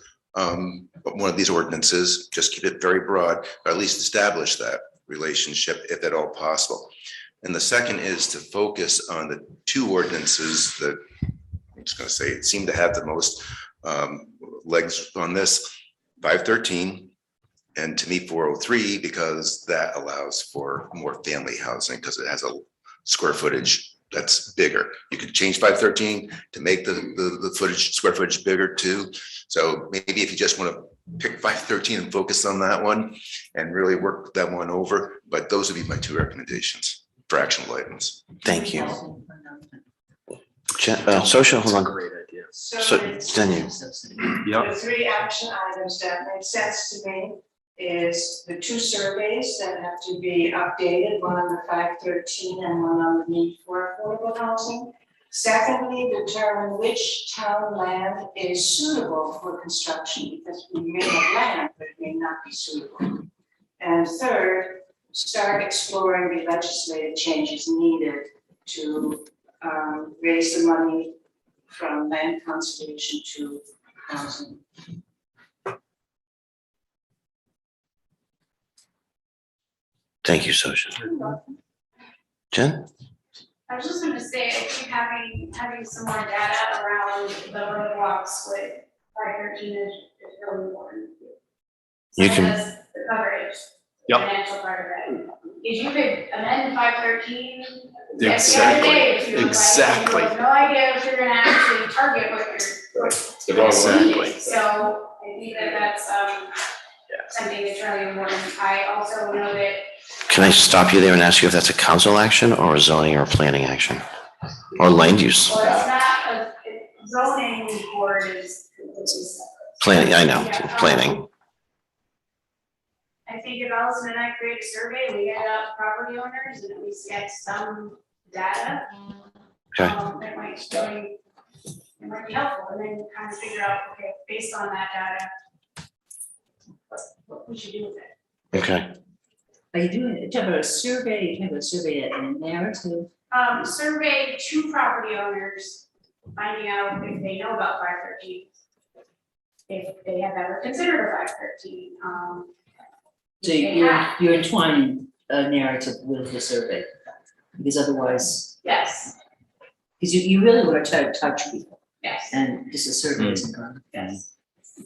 one of these ordinances, just keep it very broad, or at least establish that relationship if at all possible. And the second is to focus on the two ordinances that I'm just going to say seem to have the most legs on this, 513 and to me 403, because that allows for more family housing because it has a square footage that's bigger. You could change 513 to make the square footage bigger too. So maybe if you just want to pick 513 and focus on that one and really work that one over, but those would be my two recommendations for actionable items. Thank you. Social, hold on. Great idea. So, then you. The three action items that make sense to me is the two surveys that have to be updated, one on the 513 and one on the need for affordable housing. Secondly, determine which town land is suitable for construction, because we may have land, but it may not be suitable. And third, start exploring the legislative changes needed to raise the money from land conservation to housing. Thank you, Social. Jen? I was just gonna say, I think having some more data around the roadblocks with 513 is really important. You can- Such as the coverage, Yep. financial part of it. If you could amend 513. Exactly. Exactly. You have no idea if you're gonna actually target what you're. The wrong Exactly. So I think that's something that's really important. I also know that Can I stop you there and ask you if that's a council action or a zoning or planning action? Or land use? well, it's not a zoning board is completely separate. Planning, I know, Yeah, planning. I think if Allison and I create a survey, we get out property owners and at least get some data. Okay. That might be helpful, and then kind of figure out, okay, based on that data, what we should do with it. Okay. Are you doing, talking about a survey, you have a survey and a narrative? Survey two property owners, finding out if they know about 513. If they have ever considered a 513, So you're entwining a narrative with the survey, because otherwise, yes, because you really want to try to touch people, yes, and just a survey isn't going. yes.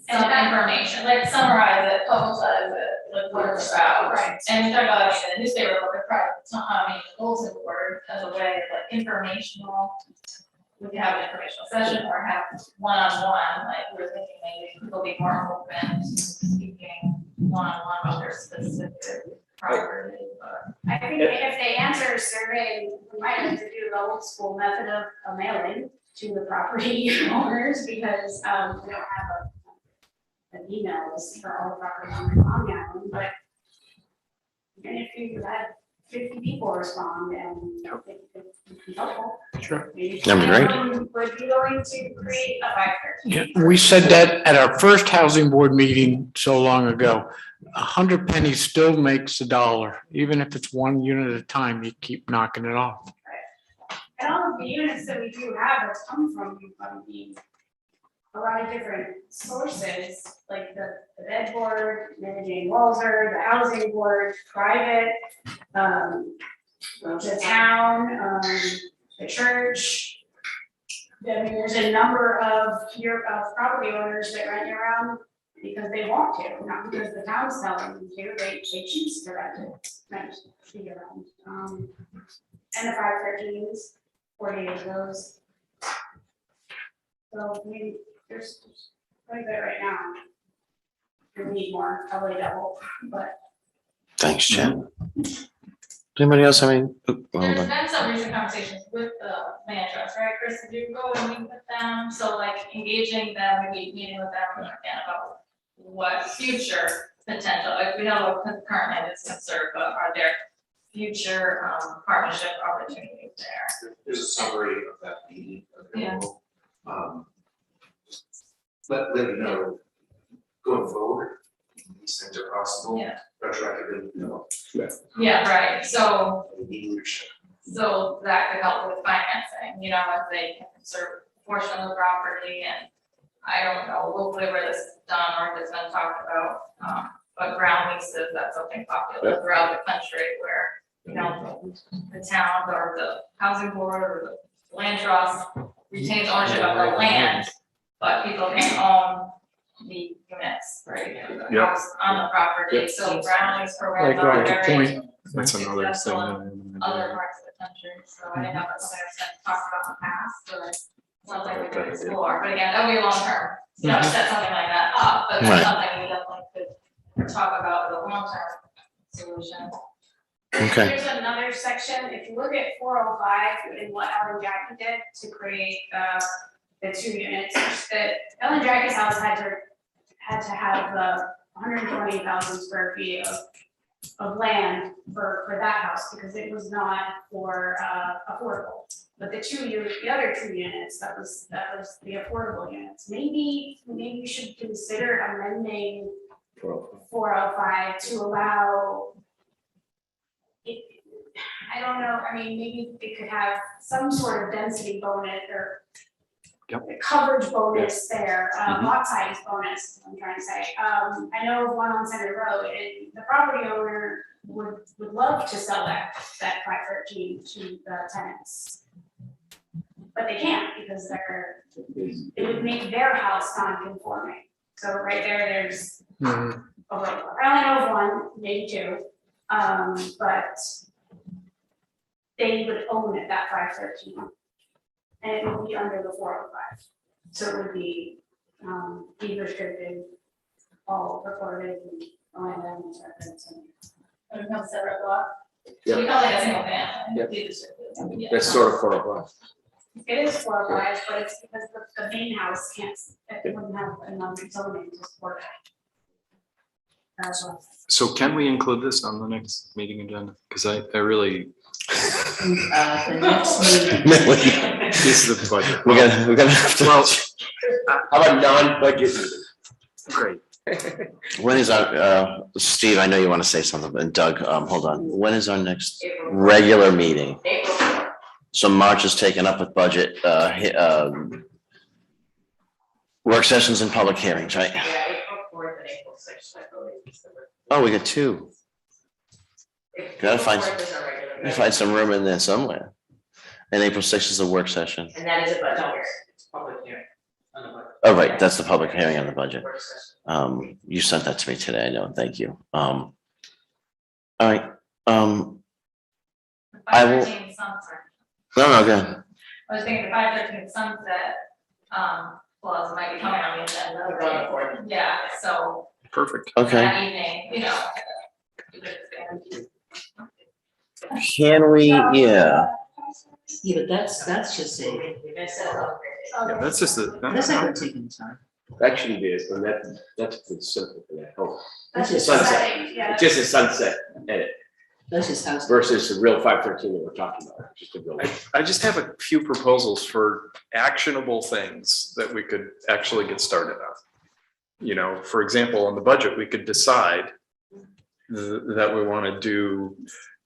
Some information, like summarize it, publicize it, like what it's about. Right. And we talk about like in the newspaper, but the private, it's not how many bulletin board as a way of like informational. We could have an informational session or have one-on-one, like we're thinking maybe people be more open to speaking one-on-one about their specific property, but. I think if they answer a survey, we might have to do the old school method of a mailing to the property owners, because we don't have an email list for all the property owners on the island, but even if you had 50 people respond and it could be helpful. Sure. Maybe That'd be great. someone would be willing to create a 513. Yeah, we said that at our first housing board meeting so long ago. 100 pennies still makes $1, even if it's one unit at a time, you keep knocking it off. And all of the units that we do have have come from a lot of different sources, like the bed board, Mary Jane Walzer, the housing board, private, the town, the church. I mean, there's a number of property owners that rent around because they want to, not because the town's telling them to, they choose to rent year round. And the 513s, 48 of those. So maybe there's quite a bit right now. We need more, probably double, but Thanks, Jen. Does anybody else have any? Hold There's on. been some recent conversations with the land trust, right, Chris, did you go and meet with them, so like engaging them, maybe meeting with them again about what future potential, like, we know what current land is conserved, but are there future, partnership opportunities there? There's a summary of that meeting Yeah. available. Let Linda know going forward, these things are possible. Yeah. Retroactively, no. Yeah, right, so, We need leadership. so that could help with financing, you know, if they can conserve a portion of the property, and I don't know, hopefully where this is done or if it's been talked about, but ground leases, that's something popular throughout the country where, you know, the town or the housing board or the land trust retains ownership of the land, but people can own the units, right? The Yep. house on the property, so ground lease programs Like are Rocky very Point. That's another thing. successful that in I- other parts of the country, so I didn't know if that's something that's been talked about in the past, or something we could explore, but again, that would be long term. You know, set something like that up, but Right. that's something we definitely could talk about as a long term solution. Okay. There's another section, if you look at 405 and what Ellen Jackie did to create the 2 units, that Ellen Jackie's house had to have 120,000 square feet of land for that house because it was not for affordable. But the other 2 units, that was the affordable units. Maybe you should consider amending 405 to allow I don't know, I mean, maybe they could have some sort of density bonus or coverage bonus there, lot size bonus, I'm trying to say. I know of one on Center Road, and the property owner would love to sell that 513 to the tenants. But they can't because it would make their house non-conforming. So right there's I only know of one, maybe 2, but they would own it, that 513. And it would be under the 405. So it would be deed restricted, all recorded and on them and records and. It becomes a separate lot. Yeah. We call it a single family. Yep. deed restricted. Yeah. That's sort of 405. It is 405, but it's because the main house it wouldn't have enough zoning to support it. So can we include this on the next meeting agenda? Because I really, The next meeting. this is the budget. We're gonna have to. Well, How about non-budget meeting? great. When is our, Steve, I know you want to say something, and Doug, hold on. When is our next regular meeting? So March is taken up with budget, work sessions and public hearings, right? Yeah, April 4th and April 6th, I believe. Oh, we got 2. Gotta find- April 4th is our regular We meeting, find some room in there somewhere. And April 6th is a work session. And that is a budget hearing, it's a public hearing. on the budget. Oh, right, that's the public hearing on the budget. Work session. You sent that to me today, I know, thank you. All right, I will- 513 sunset. no, go ahead. I was thinking the 513 sunset, clause might be coming on the agenda. We're going forward. Yeah, so Perfect. Okay, that evening, you know. can we, yeah, Yeah, but that's just a, Yeah, that's just a. that's not gonna take any time. That shouldn't be, and that's pretty simple for that. Oh, That's just just sunset. setting, yeah. Just a sunset edit That's just house. versus the real 513 that we're talking about, just a real. I just have a few proposals for actionable things that we could actually get started on. You know, for example, on the budget, we could decide that we want to do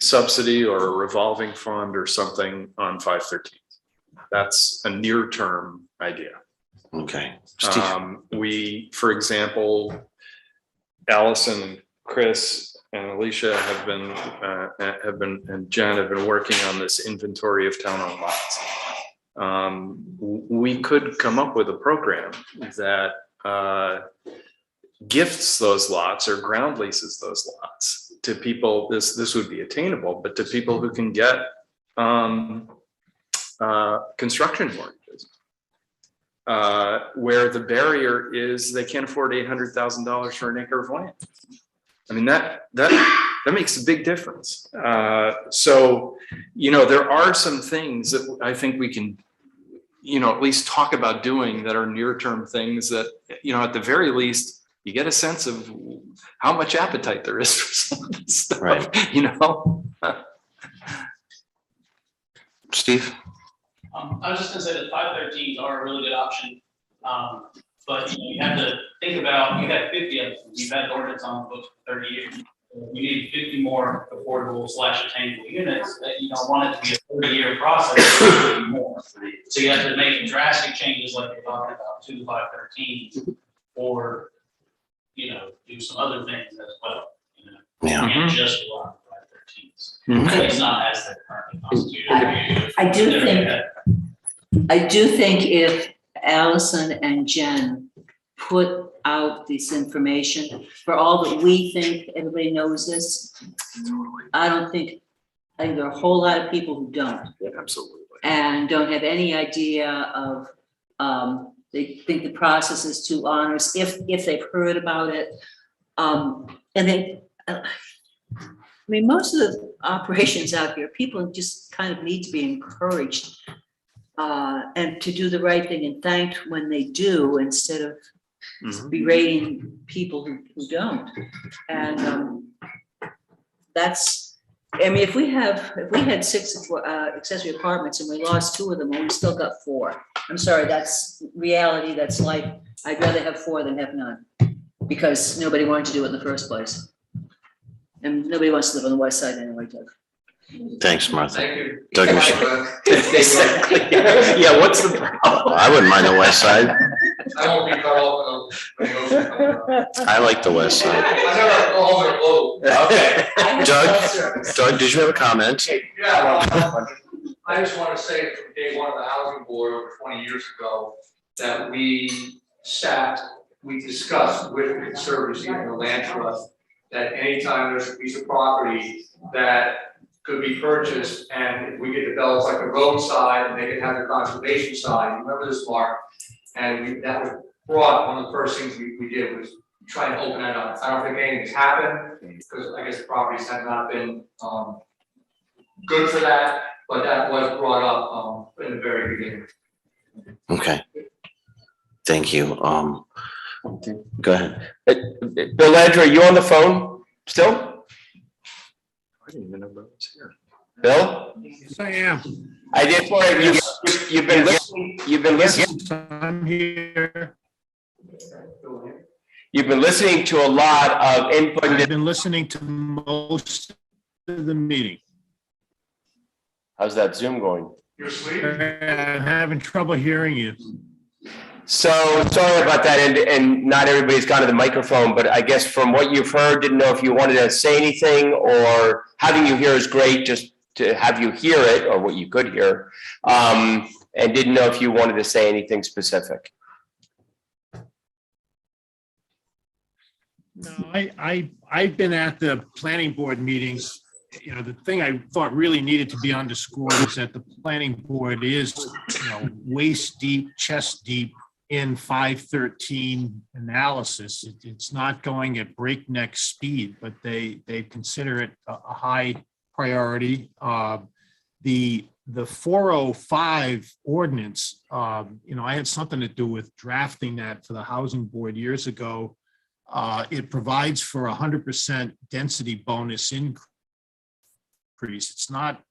subsidy or a revolving fund or something on 513. That's a near-term idea. okay. Steve, We, for example, Allison and Chris and Alicia have been, and Jen have been working on this inventory of town-owned lots. We could come up with a program that gifts those lots or ground leases those lots to people. This would be attainable, but to people who can get construction mortgages. Where the barrier is they can't afford $800,000 for an acre of land. I mean, that makes a big difference. So, you know, there are some things that I think we can, you know, at least talk about doing that are near-term things that, you know, at the very least, you get a sense of how much appetite there is for some of this stuff, Right. you know? Steve? I was just gonna say that 513s are a really good option. But you have to think about, you have 50 of them, you've had an ordinance on the books for 30 years. You need 50 more affordable / attainable units that you don't want it to be a 30-year process. More. So you have to make drastic changes like you're talking about, 2 to 513s, or, do some other things as well. Yeah. And just a lot of 513s. Okay. It's not as they're currently constituted. I do think if Allison and Jen put out this information, for all that we think everybody knows this, I think there are a whole lot of people who don't. Yeah, absolutely. And don't have any idea of, they think the process is too onerous, if they've heard about it. And then, most of the operations out here, people just kind of need to be encouraged and to do the right thing and thanked when they do, instead of berating people who don't. And if we had 6 accessory apartments and we lost 2 of them, and we still got 4. I'm sorry, that's reality, that's life. I'd rather have 4 than have none, because nobody wanted to do it in the first place. And nobody wants to live on the west side anyway, Doug. Thanks, Martha. Thank you. Doug, Yeah, what's the problem? I wouldn't mind the west side. I won't be cut off in the ocean coming up. I like the west side. I never go home in a boat. Okay. Doug, did you have a comment? Yeah, well, I just want to say from day one of the housing board over 20 years ago, that we discussed with the conservancy and the land trust, that anytime there's a piece of property that could be purchased, and if we could develop like the roadside, and they could have the conservation side, remember this, Mark? And that was brought, one of the first things we did was try and open that up. I don't think anything's happened, because I guess the properties have not been good for that, but that was brought up in the very beginning. Okay. Thank you. Go ahead. Bill Andrew, are you on the phone still? I didn't even know that was here. Bill? Yes, I am. I just wanted, you've been listening, I'm here. you've been listening to a lot of input. I've been listening to most of the meeting. How's that Zoom going? You're sleeping? I'm having trouble hearing you. So sorry about that, and not everybody's gone to the microphone, but I guess from what you've heard, didn't know if you wanted to say anything, or having you here is great, just to have you hear it, or what you could hear, and didn't know if you wanted to say anything specific. No, I've been at the planning board meetings. The thing I thought really needed to be underscored is that the planning board is, waist deep, chest deep in 513 analysis. It's not going at breakneck speed, but they consider it a high priority. The 405 ordinance, I had something to do with drafting that for the housing board years ago. It provides for 100% density bonus increase. It's not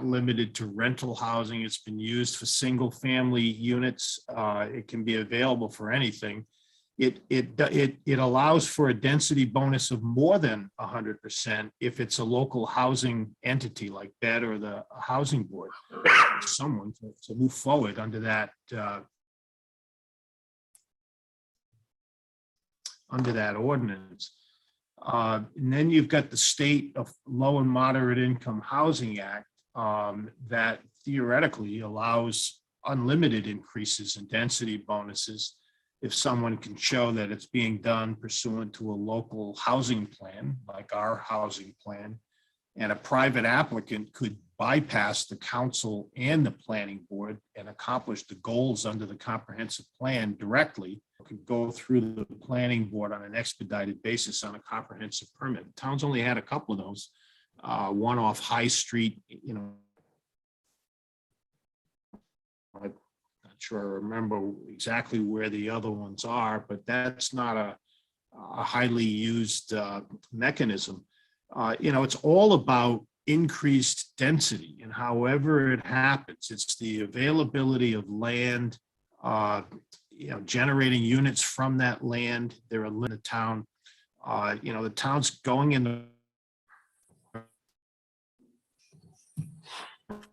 limited to rental housing. It's been used for single family units. It can be available for anything. It allows for a density bonus of more than 100% if it's a local housing entity like BED or the housing board. Someone to move forward under that ordinance. And then you've got the State of Low and Moderate Income Housing Act that theoretically allows unlimited increases in density bonuses if someone can show that it's being done pursuant to a local housing plan, like our housing plan, and a private applicant could bypass the council and the planning board and accomplish the goals under the comprehensive plan directly, could go through the planning board on an expedited basis on a comprehensive permit. The town's only had a couple of those, one off High Street, I'm not sure I remember exactly where the other ones are, but that's not a highly used mechanism. It's all about increased density, and however it happens, it's the availability of land, generating units from that land. There are limited town, the town's going in the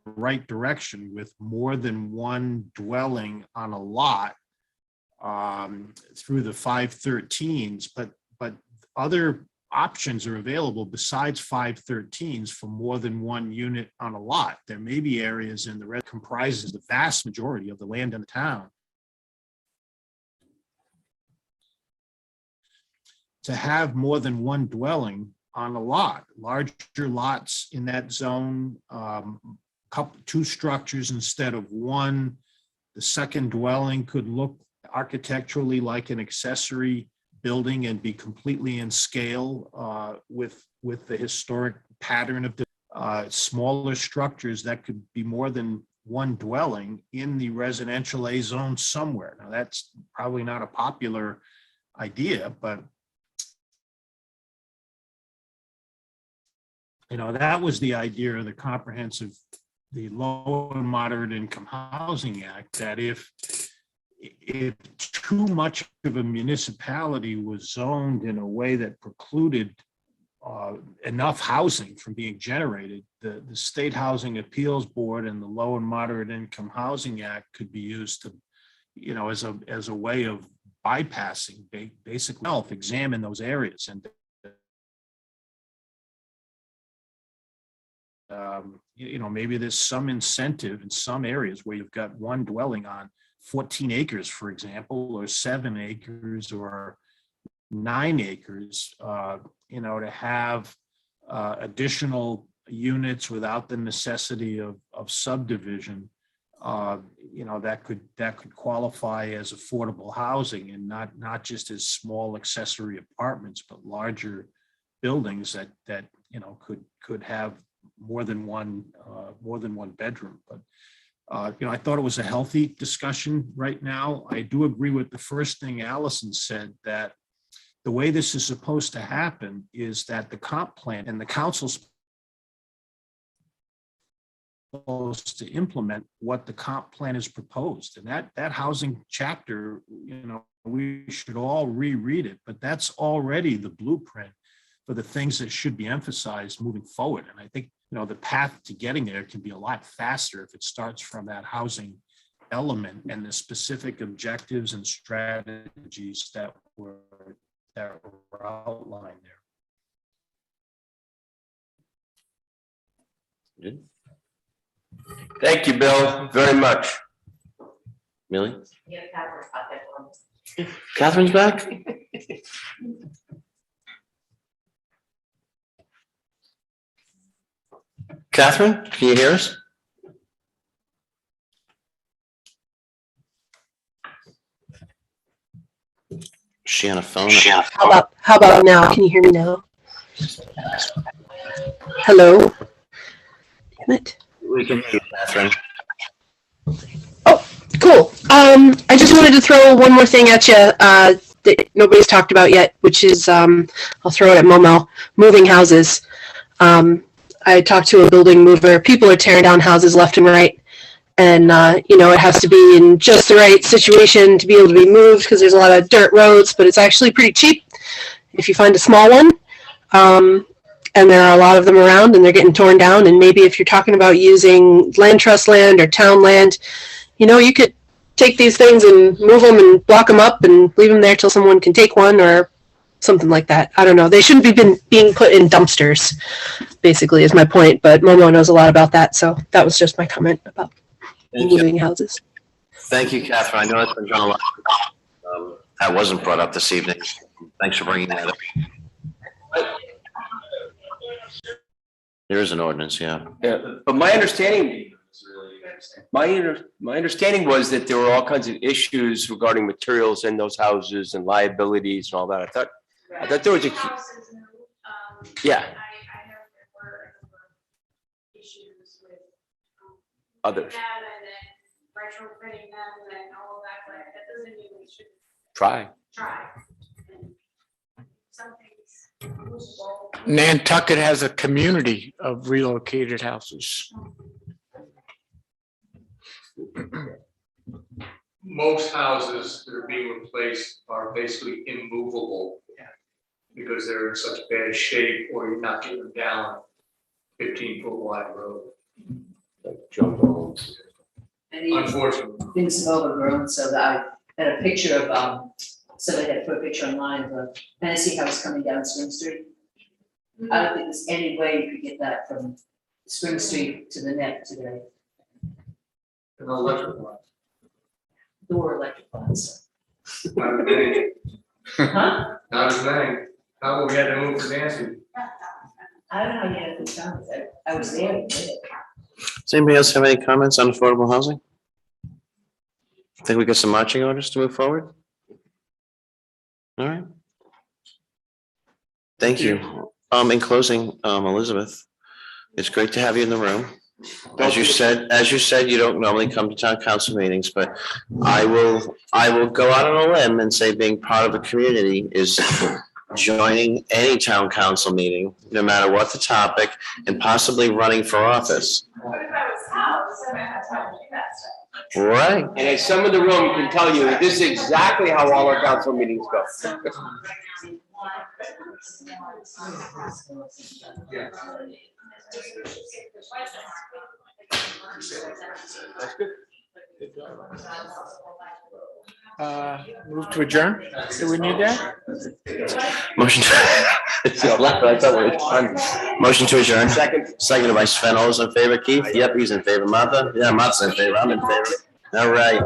right direction with more than one dwelling on a lot through the 513s, but other options are available besides 513s for more than one unit on a lot. There may be areas in the red comprises the vast majority of the land in the town. To have more than one dwelling on a lot, larger lots in that zone, two structures instead of one. The second dwelling could look architecturally like an accessory building and be completely in scale with the historic pattern of the smaller structures that could be more than one dwelling in the residential A zone somewhere. Now, that's probably not a popular idea, but that was the idea of the Low and Moderate Income Housing Act, that if too much of a municipality was zoned in a way that precluded enough housing from being generated, the State Housing Appeals Board and the Low and Moderate Income Housing Act could be used to, as a way of bypassing basically examine those areas. And maybe there's some incentive in some areas where you've got one dwelling on 14 acres, for example, or 7 acres or 9 acres, to have additional units without the necessity of subdivision, that could qualify as affordable housing, and not just as small accessory apartments, but larger buildings that could have more than one bedroom. But I thought it was a healthy discussion right now. I do agree with the first thing Allison said, that the way this is supposed to happen is that the comp plan and the council's supposed to implement what the comp plan is proposed. And that housing chapter, we should all reread it, but that's already the blueprint for the things that should be emphasized moving forward. And I think, the path to getting there can be a lot faster if it starts from that housing element and the specific objectives and strategies that were outlined there. Good. Thank you, Bill, very much. Millie? Yeah, Catherine's got that one. Catherine's back? Catherine, can you hear us? Is she on a phone? How about now? Can you hear me now? Hello? Damn it. We can hear you, Catherine. Oh, cool. I just wanted to throw one more thing at you that nobody's talked about yet, which is, I'll throw it at Momo, moving houses. I talked to a building mover. People are tearing down houses left and right. And, it has to be in just the right situation to be able to be moved, because there's a lot of dirt roads, but it's actually pretty cheap if you find a small one. And there are a lot of them around, and they're getting torn down. And maybe if you're talking about using land trust land or town land, you could take these things and move them and block them up and leave them there till someone can take one or something like that. I don't know. They shouldn't be being put in dumpsters, basically, is my point. But Momo knows a lot about that. So that was just my comment about moving houses. Thank you, Catherine. I know that's been done a lot. That wasn't brought up this evening. Thanks for bringing that up. There is an ordinance, yeah. Yeah, but my understanding was that there were all kinds of issues regarding materials in those houses and liabilities and all that. I thought there was a yeah. I know there were issues with Others. them and then retrofitting them and all of that, but that doesn't mean we should Try. try. Nantucket has a community of relocated houses. Most houses that are being replaced are basically immovable because they're in such bad shape, or you're not getting them down 15-foot wide road. Like jump homes. Unfortunately. Things have overgrown, so that I had a picture of, somebody had put a picture online of a fantasy house coming down Spring Street. I don't think there's any way you could get that from Spring Street to the net today. An electric one. There were electric lines. Not as many. Huh? Not as many. How about we had to move for Nancy? I don't know, you had a good time with that. I was there. I did it. Does anybody else have any comments on affordable housing? I think we got some marching orders to move forward. All right. Thank you. In closing, Elizabeth, it's great to have you in the room. As you said, you don't normally come to town council meetings, but I will go out on a limb and say being part of the community is joining any town council meeting, no matter what the topic, and possibly running for office. What if I was house and I had time to do that stuff? Right. And as some of the room can tell you, this is exactly how all our council meetings go. That's good. Move to adjourn? Do we need that? Motion motion to adjourn. Seconded by Sven. All those in favor, Keith? Yep, he's in favor. Martha? Yeah, Martha's in favor. I'm in favor. All right.